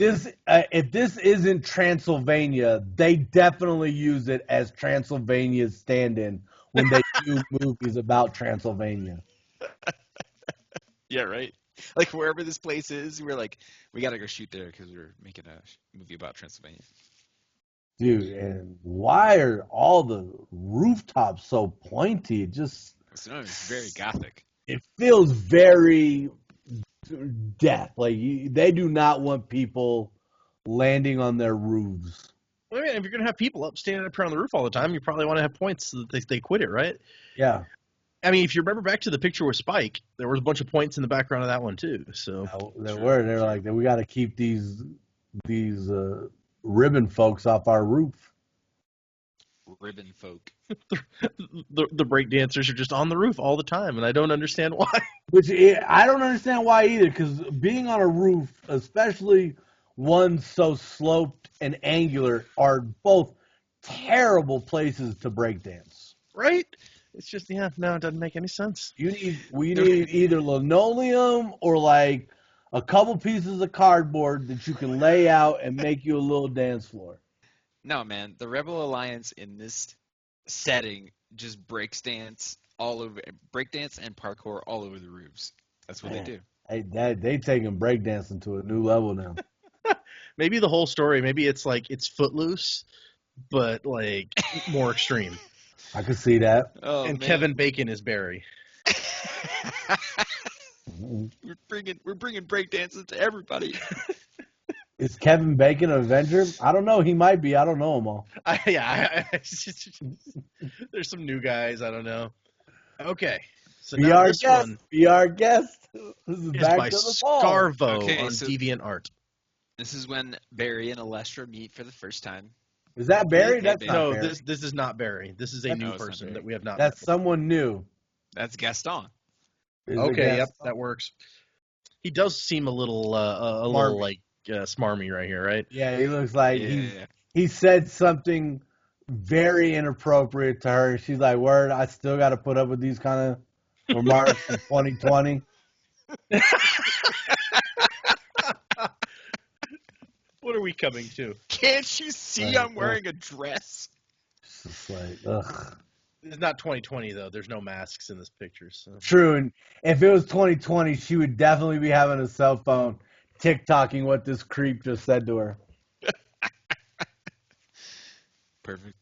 this isn't Transylvania, they definitely use it as Transylvania's stand-in when they do movies about Transylvania. Yeah, right. Like wherever this place is, we're like, we gotta go shoot there because we're making a movie about Transylvania. Dude, and why are all the rooftops so pointy? It's very Gothic. It feels very death. Like they do not want people landing on their roofs. Well, I mean, if you're gonna have people standing up here on the roof all the time, you probably want to have points so that they quit it, right? Yeah. I mean, if you remember back to the picture with Spike, there was a bunch of points in the background of that one too. So They were like, we got to keep these ribbon folks off our roof. Ribbon folk. the break dancers are just on the roof all the time, and I don't understand why. I don't understand why either, because being on a roof, especially one so sloped and angular, are both terrible places to break dance. Right? It's just, it doesn't make any sense. We need either linoleum or like a couple pieces of cardboard that you can lay out and make you a little dance floor. No, man, the Rebel Alliance in this setting just breakdance and parkour all over the roofs. That's what they do. Hey, they taking breakdancing to a new level now. Maybe the whole story, maybe it's like it's Footloose, but like more extreme. I could see that. Oh, and man. Kevin Bacon is Barry. We're bringing breakdancing to everybody. Is Kevin Bacon an Avenger? I don't know. He might be. I don't know them all. There's some new guys. I don't know. Okay, so Be now our this guest. one Be our guest. This is is back by to the ball. Scarvo Okay, on so- DeviantArt. This is when Barry and Alestra meet for the first time. Is that Barry? That's not No, Barry. this is not Barry. This is a new No, it's not person Barry. that we have not That's met. someone new. That's Gaston. Is it Okay, yep, Gaston? that works. He does seem a little Smarmy. like smarmy right here, right? Yeah, he looks like Yeah. he said something very inappropriate to her. She's like, "Word, I still got to put up with these kind of remarks in 2020." What are we coming to? Can't you see Right, I'm wearing a dress? It's just like, ugh. It's not 2020 though. There's no masks in this picture. So True, and if it was 2020, she would definitely be having a cell phone, TikToking what this creep just said to her. Perfect.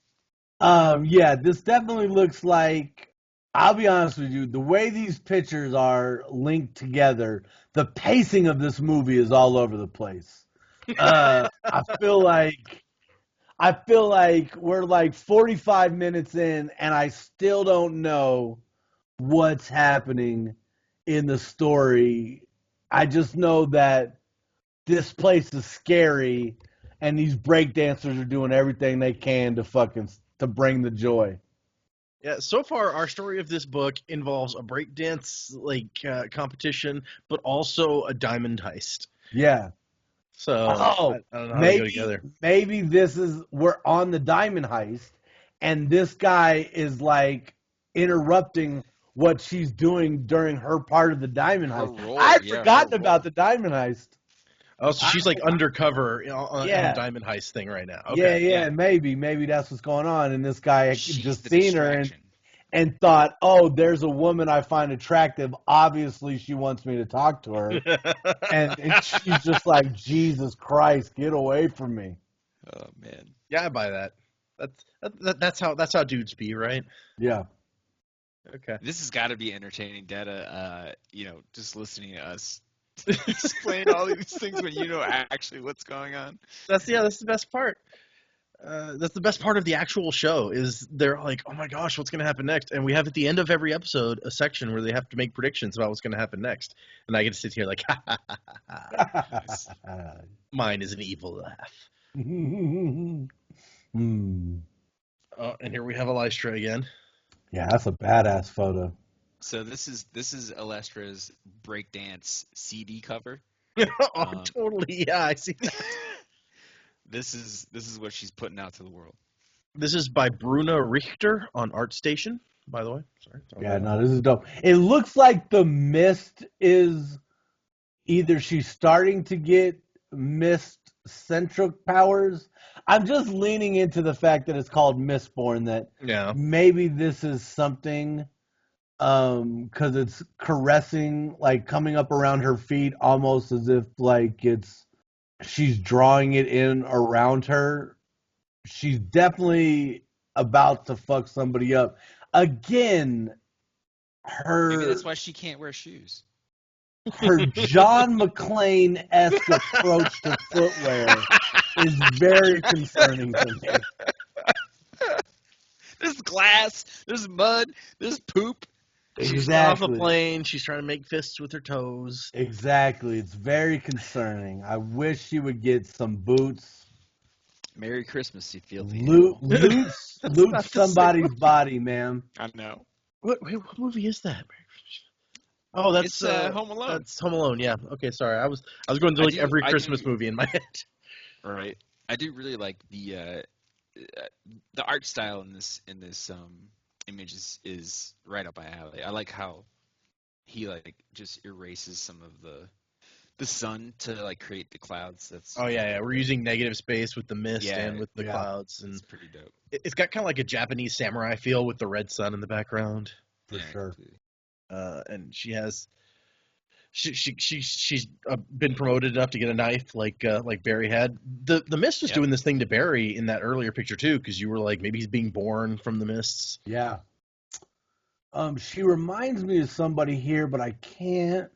Yeah, this definitely looks like. I'll be honest with you, the way these pictures are linked together, the pacing of this movie is all over the place. I feel like we're like 45 minutes in, and I still don't know what's happening in the story. I just know that this place is scary, and these breakdancers are doing everything they can to bring the joy. yeah, so far our story of this book involves a breakdance competition, but also a diamond heist. Yeah. So Oh, I don't know how they go together. maybe we're on the diamond heist, and this guy is like interrupting what she's doing during her part of the diamond Her heist. role, I'd yeah, forgotten her about role. the diamond heist. Oh, so she's like undercover on Yeah. the diamond heist thing right now. Okay. Yeah, maybe that's what's going on, and this guy had She's just the seen her distraction. and thought, oh, there's a woman I find attractive. Obviously, she wants me to talk to her. and she's just like, Jesus Christ, get away from me. Oh man. Yeah, I buy that. That's how dudes be, right? Yeah. Okay. This has got to be entertaining data. Just listening to us explain all these things when you know actually what's going on. That's the best part. That's the best part of the actual show is they're like, oh my gosh, what's going to happen next? And we have at the end of every episode a section where they have to make predictions about what's going to happen next. And I get to sit here like, ha ha ha ha ha. Mine is an evil laugh. And here we have Alystra again. Yeah, that's a badass photo. So this is Alestra's breakdance CD cover. Oh, totally. Yeah, I see that. This is what she's putting out to the world. This is by Bruna Richter on ArtStation, by the way. Sorry. Yeah, no, this is dope. It looks like the mist is either she's starting to get mist-centric powers. I'm just leaning into the fact that it's called Mistborn, that maybe this is something because it's caressing, like coming up around her feet almost as if like she's drawing it in around her. She's definitely about to fuck somebody up. Again, Maybe that's why she can't wear shoes. Her John McClane-esque approach to footwear is very concerning to me. There's glass, there's mud, there's poop. She's off a plane. She's trying to make fists with her toes. Exactly. It's very concerning. I wish she would get some boots. Merry Christmas, you filthy loot somebody's body, man. I know. What movie is that? Oh, that's Home Alone. That's Home Alone. Yeah. Okay. Sorry, I was going through every Christmas movie in my head. All right. I do really like the art style in this image is right up my alley. I like how he like just erases some of the sun to like create the clouds. Yeah. We're using negative space with the mist and with the clouds, and it's pretty dope. It's got kind of like a Japanese samurai feel with the red sun in the background. For sure. Completely. And she's been promoted enough to get a knife like Barry had. The mist was doing this thing to Barry in that earlier picture too, because you were like, maybe he's being born from the mists. Yeah. She reminds me of somebody here, but I can't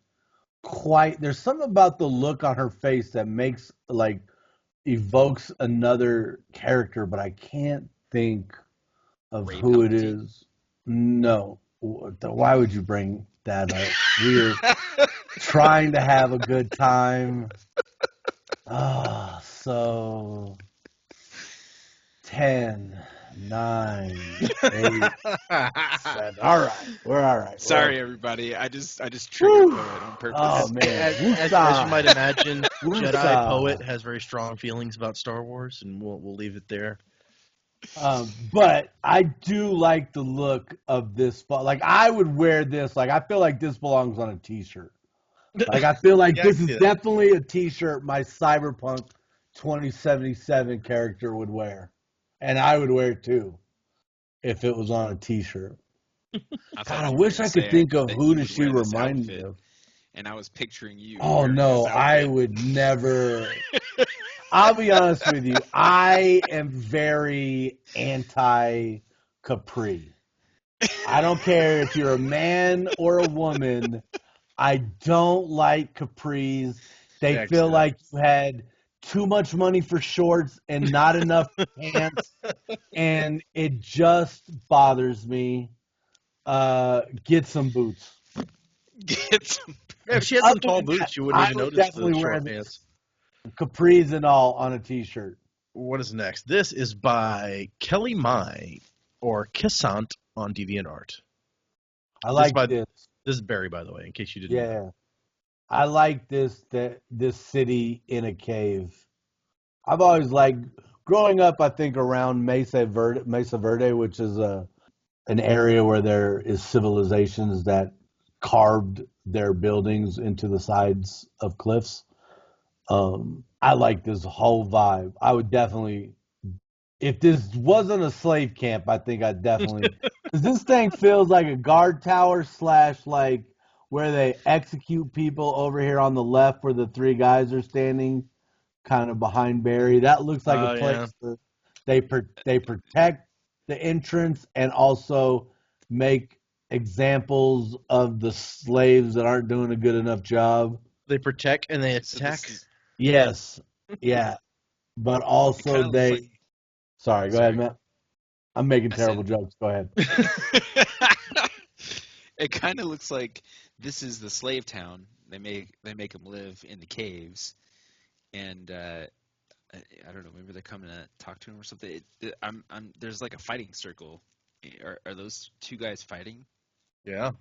quite. There's something about the look on her face that makes evokes another character, but I can't think of Ray who it Palpatine? is. No. Why would you bring that up? We're trying to have a good time. So 10, 9, 8, 7. All right. We're all right. Sorry, everybody. I just triggered Woo! Poet on purpose. Oh, man. As you might imagine, Woosah. Jedi Poet has very strong feelings about Star Wars, and we'll leave it there. But I do like the look of this. Like, I would wear this. Like, I feel like this belongs on a T-shirt. Like, I feel like Yeah, this I is see that. definitely a T-shirt my Cyberpunk 2077 character would wear. And I would wear it too if it was on a T-shirt. I God, I wish I could think of who does she remind me of. And I was picturing you. Oh, wearing no, this I outfit. would never. I'll be honest with you. I am very anti-Capri. I don't care if you're a man or a woman. I don't like capris. They feel Excellent. like you had too much money for shorts and not enough for pants, and it just bothers me. Get some boots. Get some. Yeah, if she had some Other tall than boots, that, you wouldn't I even would notice the definitely wear short this. pants. Capris and all on a T-shirt. What is next? This is by Kelly Mai, or Kissant on DeviantArt. I like by- this. This is Barry, by the way, in case you didn't know. Yeah, I like this city in a cave. I've always liked growing up. I think around Mesa Verde, which is an area where there is civilizations that carved their buildings into the sides of cliffs. I like this whole vibe. I would definitely, if this wasn't a slave camp, I think I'd definitely, because this thing feels like a guard tower / like where they execute people over here on the left where the three guys are standing kind of behind Barry. That looks like a place that they protect the entrance and also make examples of the slaves that aren't doing a good enough job. They protect and they So attack. Yes. Yeah. But also they Sorry, go ahead, Matt. I'm making terrible jokes. Go ahead. It kind of looks like this is the slave town. They make them live in the caves, and I don't know. Maybe they're coming to talk to him or something. There's like a fighting circle. Are those two guys fighting? Yeah.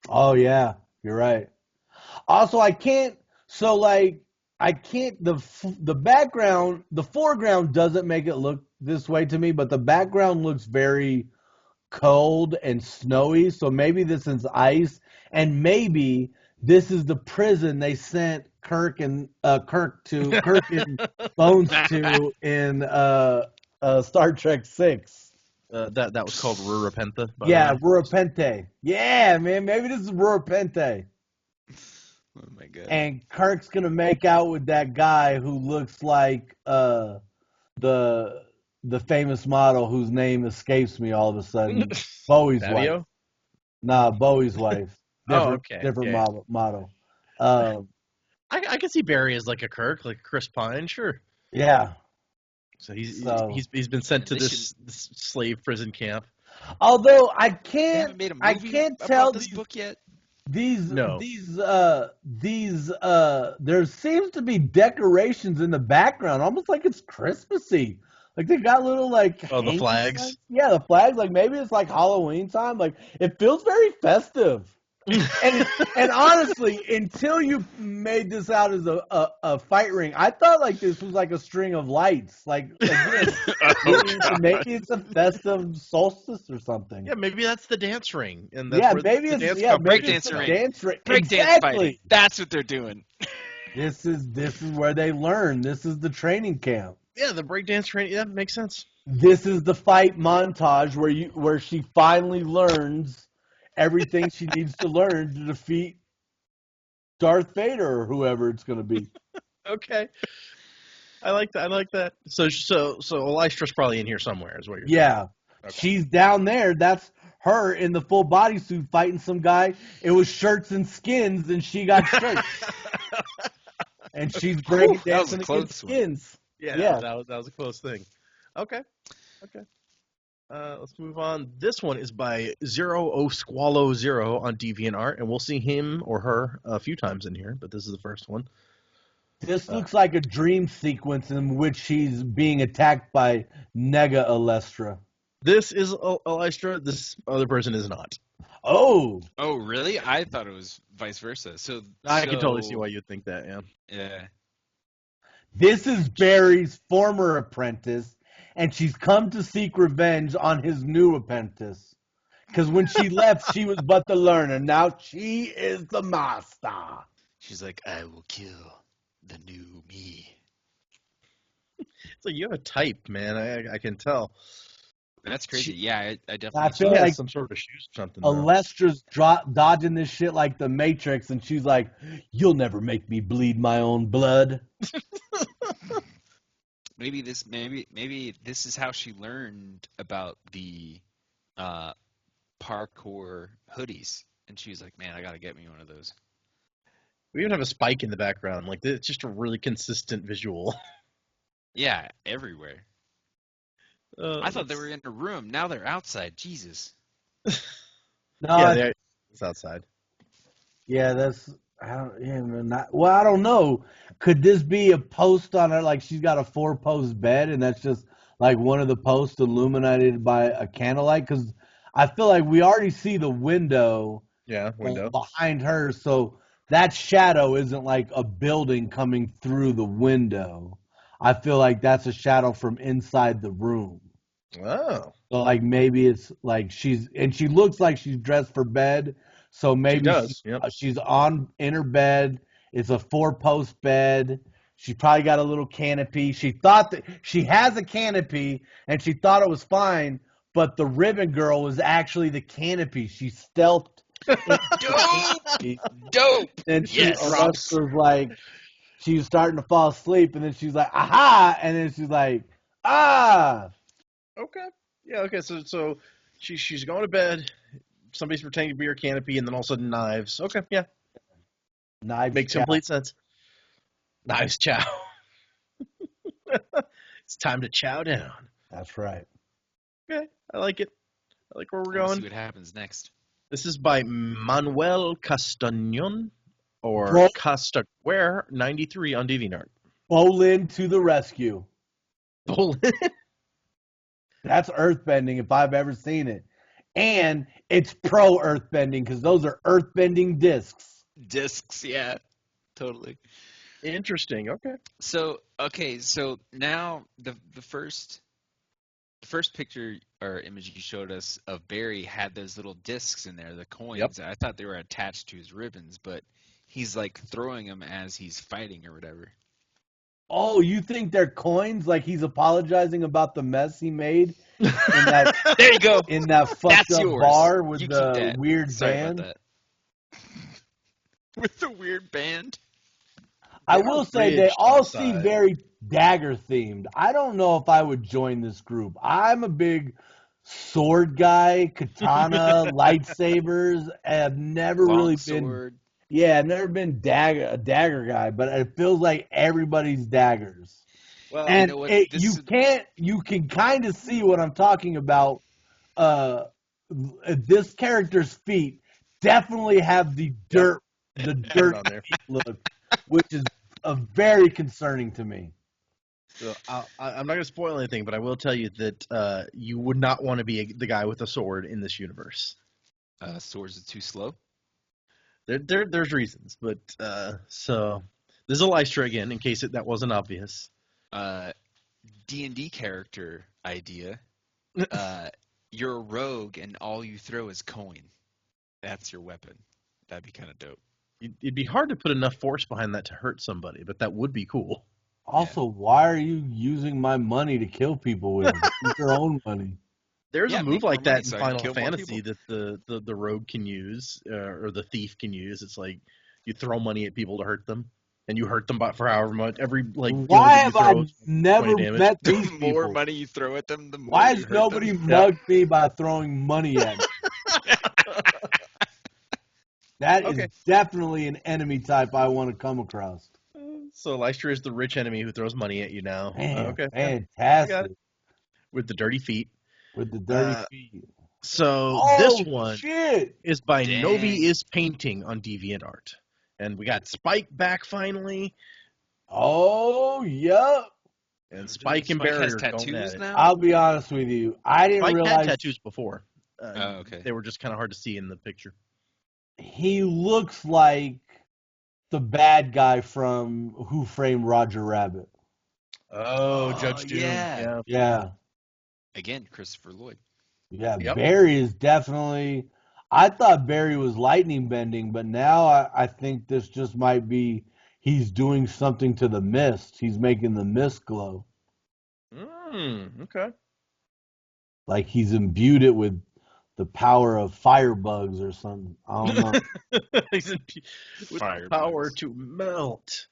Oh yeah, you're right. Also, I can't. So like, I can't. The background, the foreground doesn't make it look this way to me, but the background looks very cold and snowy. So maybe this is ice, and maybe this is the prison they sent Kirk and Bones to in Star Trek 6. That was called Rurapenta. Yeah, Rurapente. Yeah, man. Maybe this is Rurapente. Oh my god. And Kirk's gonna make out with that guy who looks like the famous model whose name escapes me all of a sudden. Bowie's Fabio? wife. Nah, Bowie's wife. Different Yeah. model. I can see Barry as like a Kirk, like Chris Pine, sure. Yeah. So he's been sent to And they this slave prison camp. Although I They can't haven't made a movie tell about this book yet. there seems to be decorations in the background, almost like it's Christmassy. Like they got little like the hanging flags? signs. Yeah, the flags. Like maybe it's like Halloween time. Like it feels very festive. and honestly, until you made this out as a fight ring, I thought like this was like a string of lights. Like again, maybe it's a festive solstice or something. Yeah, maybe that's the dance ring, and that's where maybe the it's dance breakdance ring. Dance ring. Breakdance Exactly. fighting. That's what they're doing. This is where they learn. This is the training camp. Yeah, the breakdance training. Yeah, makes sense. This is the fight montage where she finally learns everything she needs to learn to defeat Darth Vader or whoever it's going to be. Okay, I like that. So Elystra's probably in here somewhere, is what you're saying. Yeah, Okay. she's down there. That's her in the full bodysuit fighting some guy. It was shirts and skins, and she got shirts. And she's breaking dancing against skins. Yeah, that was a close thing. Okay. Let's move on. This one is by Zero O Squallow Zero on DeviantArt, and we'll see him or her a few times in here, but this is the first one. This looks like a dream sequence in which she's being attacked by Nega Alestra. This is Alestra. This other person is not. Oh, really? I thought it was vice versa. I can totally see why you'd think that, yeah. Yeah. This is Barry's former apprentice, and she's come to seek revenge on his new apprentice. Because when she left, she was but the learner. Now she is the master. She's like, I will kill the new me. So you have a type, man. I can tell. That's crazy. I definitely. I feel She has like some sort of shoes or something. Alestra's dodging this shit like the Matrix, and she's like, "You'll never make me bleed my own blood." Maybe this is how she learned about the parkour hoodies, and she's like, "Man, I gotta get me one of those." We even have a spike in the background. Like, it's just a really consistent visual. Yeah, everywhere. I thought they were in a room. Now they're outside. Jesus. No, it's outside. Yeah, I don't know. Could this be a post on her? Like she's got a 4-post bed, and that's just like one of the posts illuminated by a candlelight. Because I feel like we already see the window. Yeah, window behind her. So that shadow isn't like a building coming through the window. I feel like that's a shadow from inside the room. Oh. So like maybe it's like she looks like she's dressed for bed. So maybe she's in her bed. It's a 4-post bed. She probably got a little canopy. She thought that she has a canopy and she thought it was fine, but the ribbon girl was actually the canopy. She stealthed. Dope. And was like, she was starting to fall asleep, and then she's like, aha! And then she's like, ah! Okay. Yeah, okay, so she's going to bed, somebody's pretending to be her canopy, and then all of a sudden knives. Okay, yeah. Knives Makes complete sense. Knives chow. It's time to chow down. That's right. Okay, I like it. I like where we're going. Let's see what happens next. This is by Manuel Castañón. Or Castaguer 93 on DeviantArt. Bolin to the rescue. Bolin? That's earthbending if I've ever seen it. And it's pro earthbending because those are earthbending discs. Discs, yeah. Totally. Interesting. Okay. So now the first picture or image you showed us of Barry had those little discs in there, the coins. Yep. I thought they were attached to his ribbons, but he's like throwing them as he's fighting or whatever. Oh, you think they're coins? Like he's apologizing about the mess he made in that there you go. In that fucked up bar with the weird band. About that. With the weird band. I will say they all seem very dagger themed. I don't know if I would join this group. I'm a big sword guy, katana, lightsabers. I've never really been. Yeah, I've never been a dagger guy, but it feels like everybody's daggers. Well, and you know what? You can kind of see what I'm talking about. This character's feet definitely have the dirt on there. look, which is very concerning to me. So I'm not going to spoil anything, but I will tell you that you would not want to be the guy with a sword in this universe. Swords are too slow. There's reasons, but so this is Alestra again, in case that wasn't obvious. D&D character idea. You're a rogue, and all you throw is coin. That's your weapon. That'd be kind of dope. It'd be hard to put enough force behind that to hurt somebody, but that would be cool. Also, why are you using my money to kill people with? Use your own money. There's a move like that in Final Fantasy that the rogue can use, or the thief can use. It's like you throw money at people to hurt them, and you hurt them for however much. Why have I never met these people? The people? more money you throw at them, the more. Why has nobody mugged me by throwing money at me? That Okay. is definitely an enemy type I want to come across. So Lystra is the rich enemy who throws money at you now. Man, Okay. fantastic. With the dirty feet. With the dirty Uh, feet. So this Oh, one shit. is by Dang. Novi is Painting on DeviantArt. And we got Spike back finally. Oh, yep. And Spike and Spike Barry has are going at tattoos it. now? I'll be honest with you. I didn't Spike had realize tattoos before. Oh, okay. They were just kind of hard to see in the picture. he looks like the bad guy from Who Framed Roger Rabbit. Oh, Judge Doom. yeah. Yeah. Again, Christopher Lloyd. Yeah, Yep. Barry is definitely. I thought Barry was lightning bending, but now I think this just might be he's doing something to the mist. He's making the mist glow. Okay. Like he's imbued it with the power of firebugs or something. I don't know. He's in, with Fire power bugs. to melt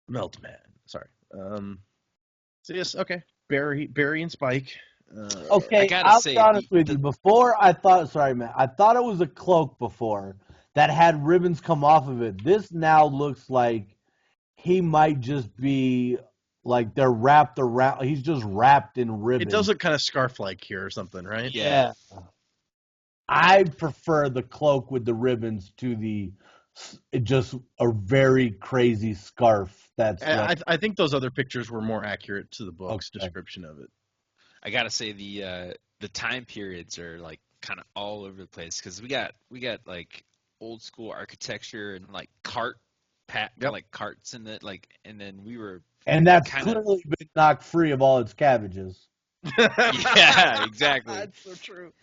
man. Sorry. So yes, okay. Barry and Spike. Okay, I gotta I'll say, be honest with you. Before I thought, sorry, man, I thought it was a cloak before that had ribbons come off of it. This now looks like he might just be like they're wrapped around. He's just wrapped in ribbons. It does look kind of scarf-like here or something, right? Yeah. I prefer the cloak with the ribbons to the just a very crazy scarf. That's I think those other pictures were more accurate to the book's Okay. description of it. I gotta say the time periods are like kind of all over the place because we got like old school architecture and like like carts in it, like, and then we were and that's kinda- clearly been knocked free of all its cabbages. yeah, exactly. That's so true.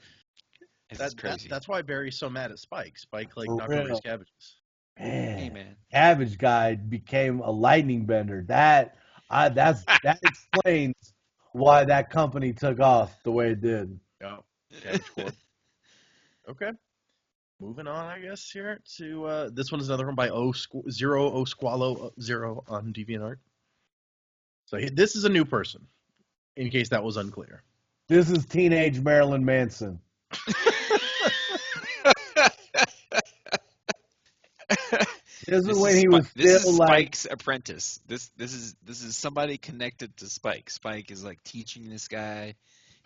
It's crazy. That's why Barry's so mad at Spike. Spike like For knocked over his real. cabbages. Hey, Man, man. Cabbage Guy became a lightning bender. That explains why that company took off the way it did. Yeah. Cabbage Corp. Okay. Moving on, I guess, here to this one is another one by Zero O Squallow Zero on DeviantArt. So this is a new person, in case that was unclear. This is teenage Marilyn Manson. This is when he was this still is like, Spike's apprentice. This is somebody connected to Spike. Spike is like teaching this guy.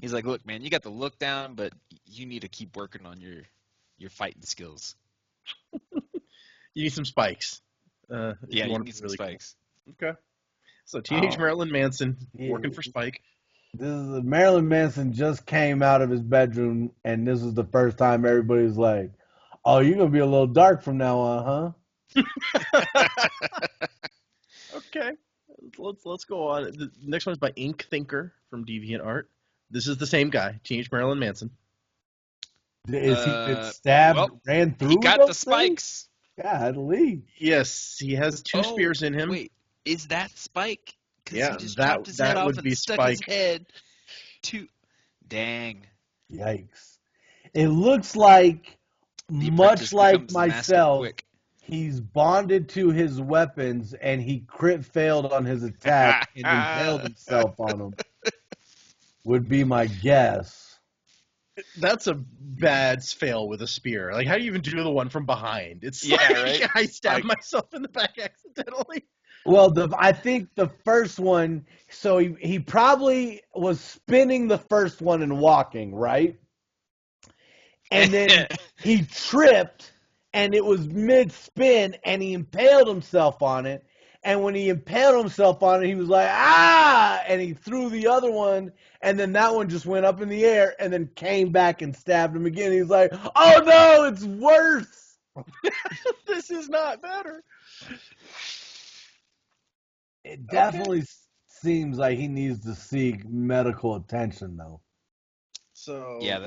He's like, look, man, you got the look down, but you need to keep working on your fighting skills. You need some spikes. Yeah, you want to need be some really cool. spikes. Okay. So teenage Marilyn Manson working for Spike. this is Marilyn Manson just came out of his bedroom, and this is the first time everybody's like, "Oh, you're gonna be a little dark from now on, huh?" Okay. Let's go on. The next one is by Ink Thinker from DeviantArt. This is the same guy, teenage Marilyn Manson. Is he been stabbed, well, ran through? He got those the spikes. things? Golly. Yes, he has two spears in him. Wait, is that Spike? Because Yeah, he just that- chopped his head that off would and be stuck Spike. his head to. Dang. Yikes. It looks like, The much apprentice like becomes the master myself, quick. he's bonded to his weapons and he crit failed on his attack and impaled himself on them. Would be my guess. That's a bad fail with a spear. Like, how do you even do the one from behind? It's Yeah, like right? I stabbed Like- myself in the back accidentally. Well, I think the first one, so he probably was spinning the first one and walking, right? And then he tripped, and it was mid-spin, and he impaled himself on it. And when he impaled himself on it, he was like, ah! And he threw the other one, and then that one just went up in the air, and then came back and stabbed him again. He's like, oh no, it's worse! This is not better. It definitely seems like he needs to seek medical attention, though. So Yeah,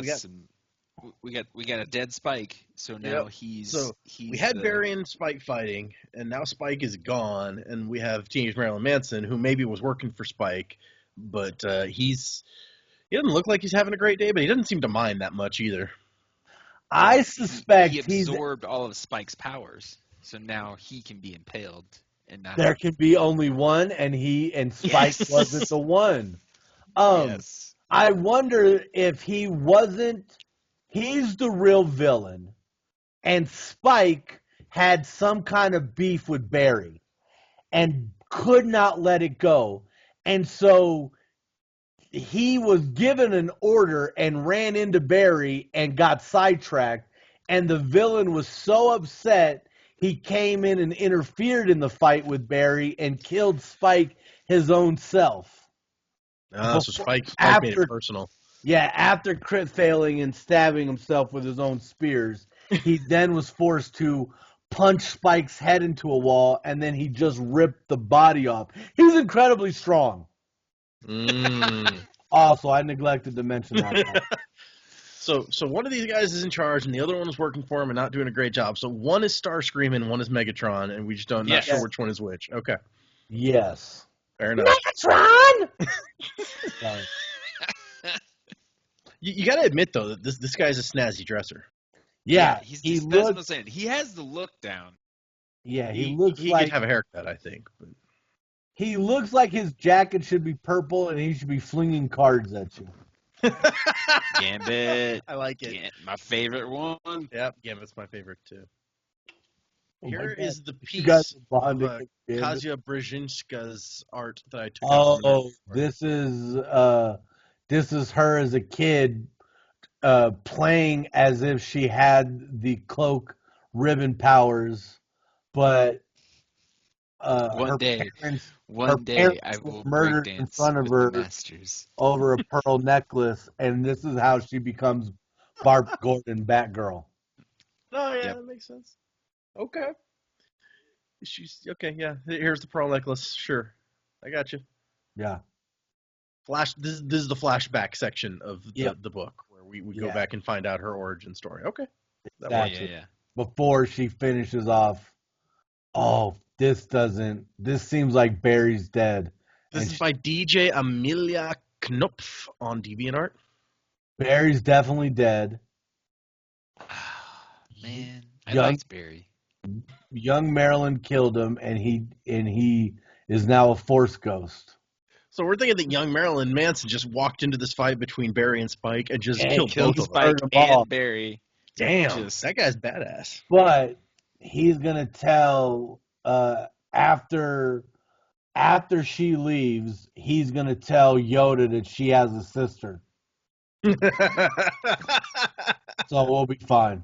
we got a dead Spike. So now Yep. he's So he's we had the- Barry and Spike fighting, and now Spike is gone, and we have teenage Marilyn Manson, who maybe was working for Spike, but he doesn't look like he's having a great day, but he doesn't seem to mind that much either. I suspect he absorbed all of Spike's powers, so now he can be impaled and not. there can be only one, and Spike Yes. wasn't the one. Yes. I wonder if he wasn't he's the real villain, and Spike had some kind of beef with Barry and could not let it go. And so he was given an order and ran into Barry and got sidetracked. And the villain was so upset, he came in and interfered in the fight with Barry and killed Spike his own self. So Spike made it personal. Yeah, after crit failing and stabbing himself with his own spears, he then was forced to punch Spike's head into a wall, and then he just ripped the body off. He was incredibly strong. Also, I neglected to mention that. So one of these guys is in charge, and the other one is working for him and not doing a great job. So one is Starscream and one is Megatron, and we just not sure which one is which. Okay. Yes. Fair enough. Megatron! Sorry. You got to admit, though, that this guy's a snazzy dresser. Yeah, that's what I'm saying. He has the look down. Yeah, he could have a haircut, I think. But... He looks like his jacket should be purple, and he should be flinging cards at you. Gambit. I like it. My favorite one. Yep, Gambit's my favorite, too. Here is the piece of Kasia Brzezinska's art that I took. Oh, this is her as a kid playing as if she had the cloak ribbon powers, but one day I will murdered in front of her over a pearl necklace, and this is how she becomes Barbara Gordon, Batgirl. Oh yeah, that makes sense. Okay. She's okay. Yeah, here's the pearl necklace. Sure, I got you. Yeah. This is the flashback section of the book where we go back and find out her origin story. Okay. Yeah. Before she finishes off, this seems like Barry's dead. This is by DJ Amelia Knopf on DeviantArt. Barry's definitely dead. Man, I liked Barry. Young Marilyn killed him, and he is now a Force ghost. So we're thinking that young Marilyn Manson just walked into this fight between Barry and Spike and just killed both Spike of them. and Barry. Damn, that guy's badass. But he's gonna tell after she leaves, he's gonna tell Yoda that she has a sister. So we'll be fine.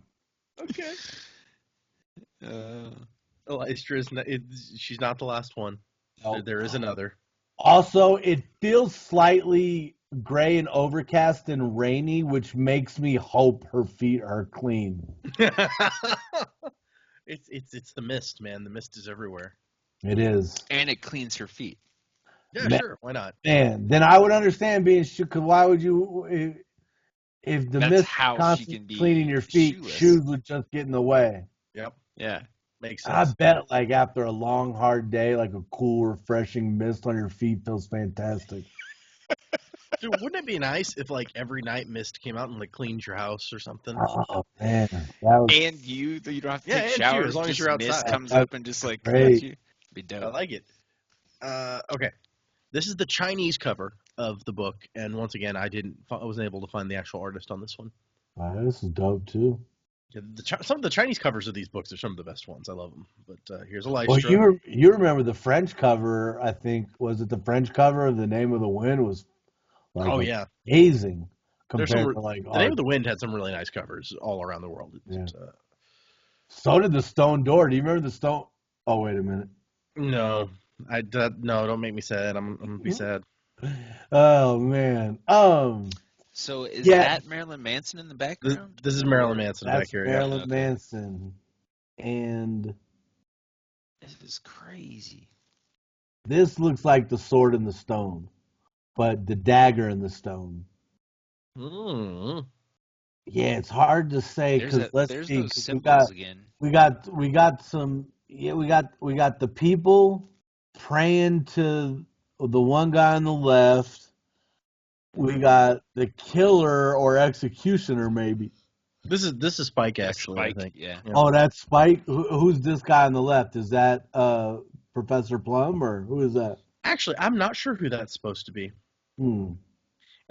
Okay. Lystra she's not the last one. Nope. There is another. Also, it feels slightly gray and overcast and rainy, which makes me hope her feet are clean. It's the mist, man. The mist is everywhere. It is. And it cleans her feet. Yeah, sure. Why not? Man, then I would understand being shook. Because why would you? If the mist constantly cleaning your feet, shoes would just get in the way. Yep. Yeah. Makes sense. I bet, like, after a long, hard day, like a cool, refreshing mist on your feet feels fantastic. Dude, wouldn't it be nice if, like, every night mist came out and, like, cleaned your house or something? Oh, man. And you don't have to take showers. As long as you're outside. Mist comes up and just, like, comes you. Be dope. I like it. Okay. This is the Chinese cover of the book, and once again, I wasn't able to find the actual artist on this one. This is dope, too. Yeah, some of the Chinese covers of these books are some of the best ones. I love them. But here's a Lystra. Well, you remember the French cover, I think. Was it the French cover of The Name of the Wind? Was like amazing compared to like... The Name of the Wind had some really nice covers all around the world. Yeah. So did the Stone Door. Do you remember the Stone... Oh, wait a minute. No. No, don't make me sad. I'm going to be sad. Oh, man. So is that Marilyn Manson in the background? This is Marilyn Manson back here. Marilyn Manson. And this is crazy. This looks like the Sword in the Stone, but the dagger in the stone. Mm. Yeah, it's hard to say because there's those symbols again. We got the people praying to the one guy on the left. We got the killer or executioner, maybe. This is Spike, actually. Spike, I think. Yeah. Oh, that's Spike. Who's this guy on the left? Is that Professor Plum or who is that? Actually, I'm not sure who that's supposed to be. And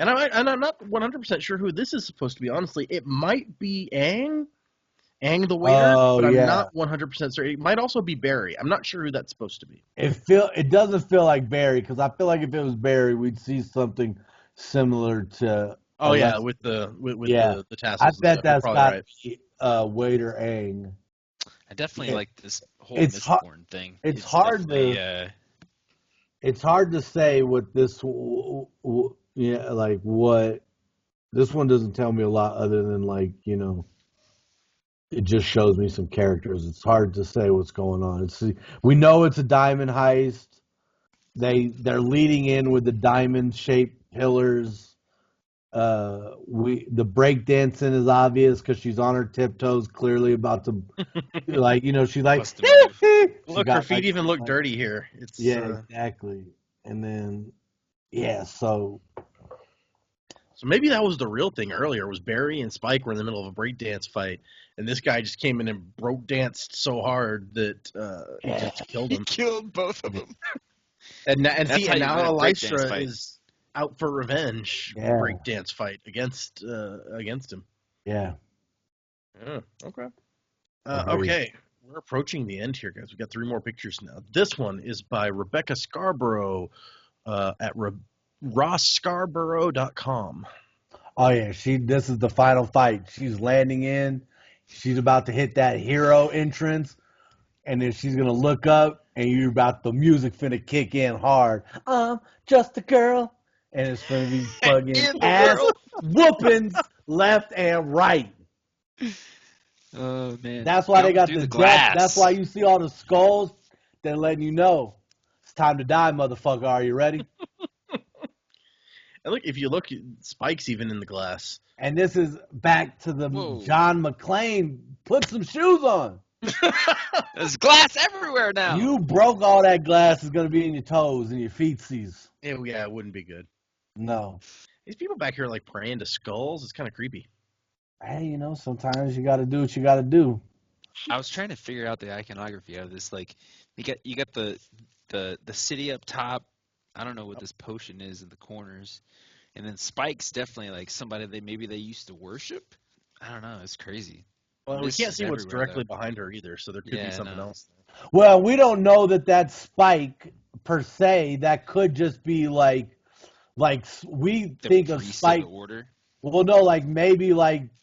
And I'm not 100% sure who this is supposed to be. Honestly, it might be Aang the waiter, but I'm not 100% certain. It might also be Barry. I'm not sure who that's supposed to be. It doesn't feel like Barry, because I feel like if it was Barry, we'd see something similar to. Oh yeah, with the tassels. I bet that's got right. to be Waiter Aang. I definitely like this whole Mistborn thing. It's hard to say what this. Like what this one doesn't tell me a lot other than it just shows me some characters. It's hard to say what's going on. We know it's a diamond heist. They're leading in with the diamond shaped pillars. The breakdancing is obvious because she's on her tiptoes, clearly about to she's like look, her feet even look dirty here. It's exactly. And then so maybe that was the real thing earlier. Was Barry and Spike were in the middle of a breakdance fight, and this guy just came in and broke danced so hard that he just killed him. He killed both of them. and now Elisha is out for revenge. Breakdance fight against him. Yeah. Okay. Okay. We're approaching the end here, guys. We've got 3 more pictures now. This one is by Rebecca Scarborough at RossScarborough.com. Oh yeah, this is the final fight. She's landing in. She's about to hit that hero entrance, and then she's gonna look up, and the music finna kick in hard. I'm just a girl, and it's gonna be fucking ass whoopings left and right. Oh man, that's why they got the glass. That's why you see all the skulls. They're letting you know it's time to die, motherfucker. Are you ready? And look, if you look, Spike's even in the glass. And this is back to the John McClane. Put some shoes on. There's glass everywhere now. You broke all that glass. Is going to be in your toes and your feetsies. Yeah, it wouldn't be good. No. These people back here like praying to skulls. It's kind of creepy. Hey, sometimes you got to do what you got to do. I was trying to figure out the iconography of this. Like, you got the city up top. I don't know what this potion is in the corners. And then Spike's definitely like somebody they used to worship. I don't know. It's crazy. Well, we can't see what's directly behind her either, so there could be something else. Well, we don't know that's Spike per se. That could just be like we think of Spike. Of the order. Well, no, maybe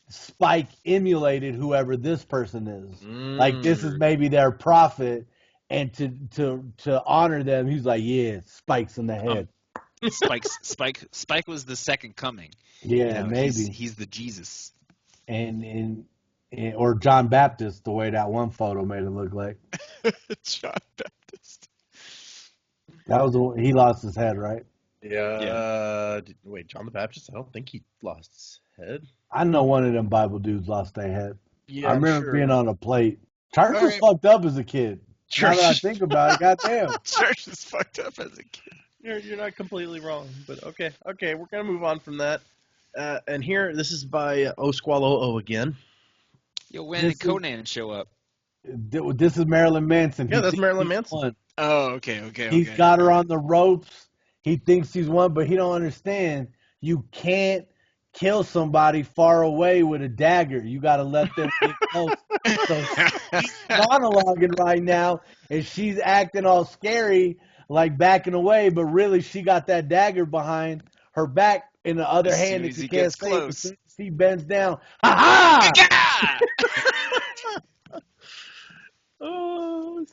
Spike emulated whoever this person is. Like this is maybe their prophet. And to honor them, he's like, yeah, spikes in the head. Spike was the second coming. Yeah, maybe he's the Jesus. And or John Baptist, the way that one photo made it look like. John Baptist. That was the one, he lost his head, right? Yeah. Wait, John the Baptist? I don't think he lost his head. I know one of them Bible dudes lost their head. Yeah, I remember being on a plate. Church was fucked up as a kid. Now that I think about it, goddamn. Church is fucked up as a kid. You're not completely wrong, but okay, we're gonna move on from that. And here, this is by Squallow O again. Yo, when did Conan show up? This is Marilyn Manson. Yeah, that's Marilyn Manson. Oh, okay. He's got her on the ropes. He thinks he's won, but he don't understand. You can't kill somebody far away with a dagger. You got to let them get close. So she's monologuing right now, and she's acting all scary, like backing away, but really she got that dagger behind her back in the other hand that you can't see. She bends down. Ha ha! Oh,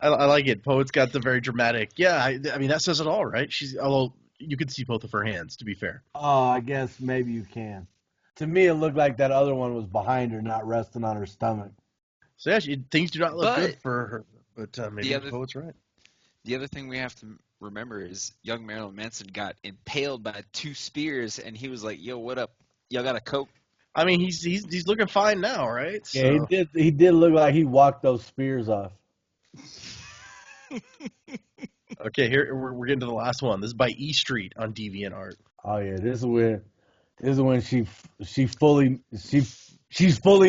I like it. Poet's got the very dramatic. Yeah, I mean that says it all, right? Although you could see both of her hands, to be fair. Oh, I guess maybe you can. To me, it looked like that other one was behind her, not resting on her stomach. So yeah, things do not look good for her, but maybe the poet's right. The other thing we have to remember is young Marilyn Manson got impaled by 2 spears, and he was like, "Yo, what up? Y'all got a coke?" I mean, he's looking fine now, right? So. Yeah, he did look like he walked those spears off. Okay, here we're getting to the last one. This is by E Street on DeviantArt. Oh yeah, this is when she's fully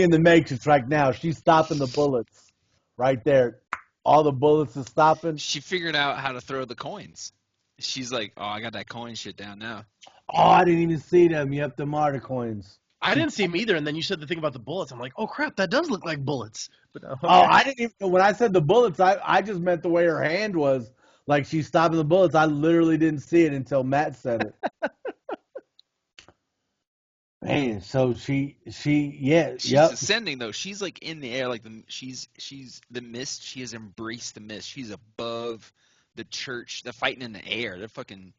in the matrix right now. She's stopping the bullets right there. All the bullets are stopping. She figured out how to throw the coins. She's like, "Oh, I got that coin shit down now." Oh, I didn't even see them. Yep, them are the coins. I didn't see them either, and then you said the thing about the bullets. I'm like, oh crap, that does look like bullets. But okay. Oh, I didn't even. When I said the bullets, I just meant the way her hand was. Like she's stopping the bullets. I literally didn't see it until Matt said it. Man, so yeah, She's yep. ascending though. She's like in the air, like she's the mist. She has embraced the mist. She's above the church. They're fighting in the air. They're fucking.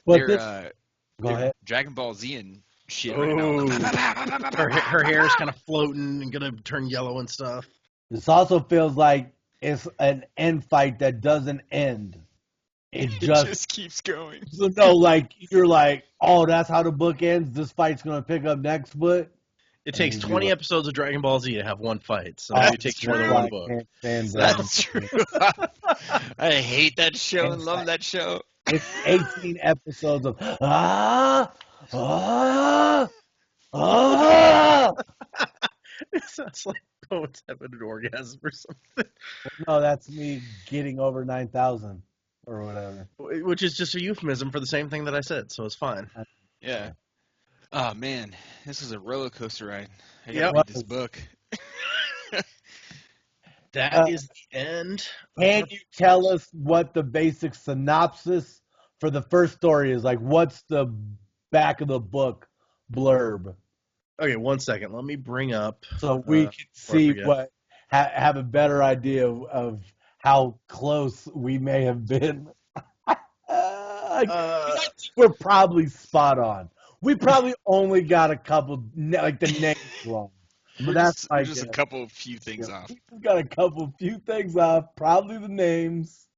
Go They're ahead. Dragon Ball Z and shit right Oh. now. Her hair is kind of floating and gonna turn yellow and stuff. This also feels like it's an end fight that doesn't end. It It just just keeps going. so no, like you're like, oh, that's how the book ends. This fight's gonna pick up next book. It takes 20 episodes of Dragon Ball Z to have one fight, so Oh, maybe it takes more than one book. Can't stand that. That's true. I hate that show and love that show. It's 18 episodes of ah. It sounds like poets having an orgasm or something, No, that's me getting over 9,000 or whatever. which is just a euphemism for the same thing that I said, so it's fine. Yeah. Oh man, this is a roller coaster ride. I Yep. gotta read this book. That is the end. Can you tell us what the basic synopsis for the first story is? Like, what's the back of the book blurb? Okay, 1 second. Let me bring up. So we can see what, have a better idea of how close we may have been. We're probably spot on. We probably only got a couple, like the names wrong. But that's we're just a couple few things off. We got a few things off. Probably the names.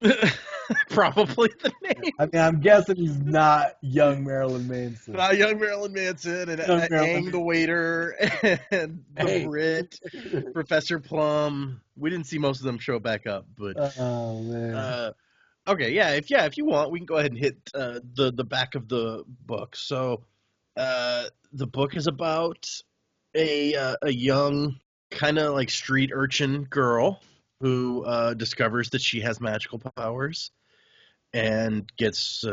Probably the name. I mean, I'm guessing he's not young Marilyn Manson. Not young Marilyn Manson and Aang the waiter and the Brit, Professor Plum. We didn't see most of them show back up, but oh man. Okay, yeah. If you want, we can go ahead and hit the back of the book. So the book is about a young kind of like street urchin girl who discovers that she has magical powers and gets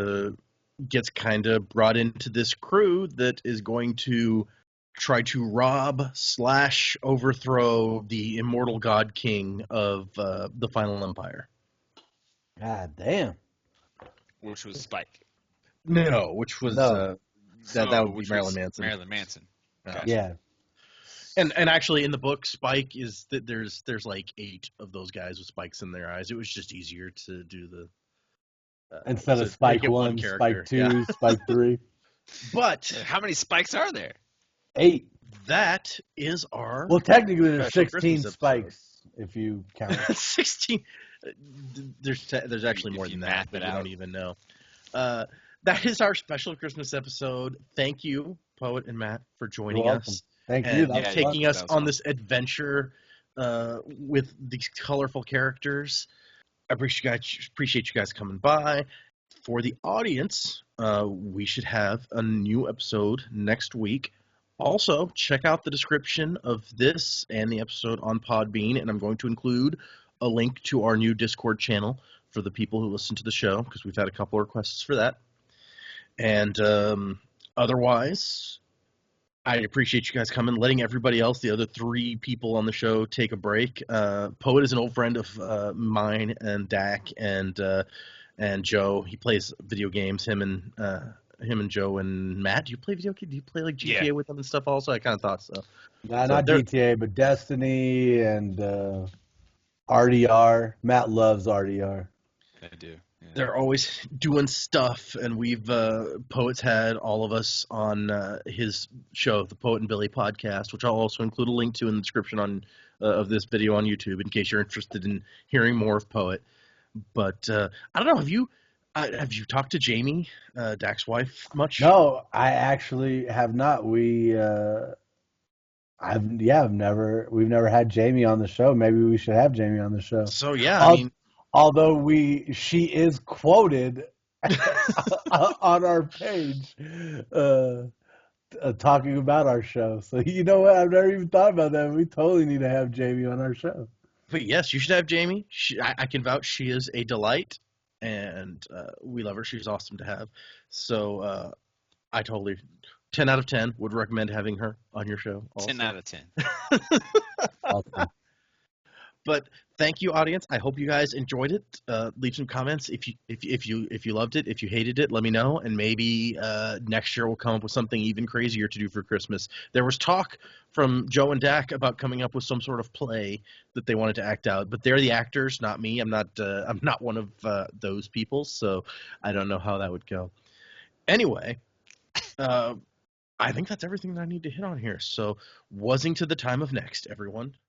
kind of brought into this crew that is going to try to rob / overthrow the immortal god king of the Final Empire. God damn. Which was Spike. No, which was that would be Marilyn Manson. Marilyn Manson. Gotcha. Yeah. And actually in the book, Spike is that there's like 8 of those guys with spikes in their eyes. It was just easier to do the instead of Spike 1, Spike 2, yeah. Spike 3. But how many spikes are there? 8. That is our technically there's 16 spikes if you count. 16. There's actually more than that, but I don't even know. That is our special Christmas episode. Thank you, Poet and Matt, for joining us. Thank you. And taking us on this adventure with these colorful characters. I appreciate you guys coming by. For the audience, we should have a new episode next week. Also, check out the description of this and the episode on Podbean, and I'm going to include a link to our new Discord channel for the people who listen to the show, because we've had a couple of requests for that. And otherwise, I appreciate you guys coming, letting everybody else, the other 3 people on the show, take a break. Poet is an old friend of mine and Dak and Joe. He plays video games. Him and Joe and Matt. Do you play video games? Do you play like GTA with them and stuff? Also, I kind of thought so. Not GTA, but Destiny and RDR. Matt loves RDR. I do. Yeah. They're always doing stuff, and we've Poet's had all of us on his show, the Poet and Billy podcast, which I'll also include a link to in the description on of this video on YouTube in case you're interested in hearing more of Poet. But I don't know, have you talked to Jamie, Dak's wife, much? No, I actually have not. We've never had Jamie on the show. Maybe we should have Jamie on the show. So yeah, although she is quoted on our page talking about our show. So you know what? I've never even thought about that. We totally need to have Jamie on our show. But yes, you should have Jamie. I can vouch she is a delight, and we love her. She's awesome to have. So I totally 10 out of 10 would recommend having her on your show. Also. 10 out of 10. Awesome. But thank you, audience. I hope you guys enjoyed it. Leave some comments if you loved it. If you hated it, let me know, and maybe next year we'll come up with something even crazier to do for Christmas. There was talk from Joe and Dak about coming up with some sort of play that they wanted to act out, but they're the actors, not me. I'm not one of those people, so I don't know how that would go. Anyway, I think that's everything that I need to hit on here. So, wuzzing to the time of next, everyone.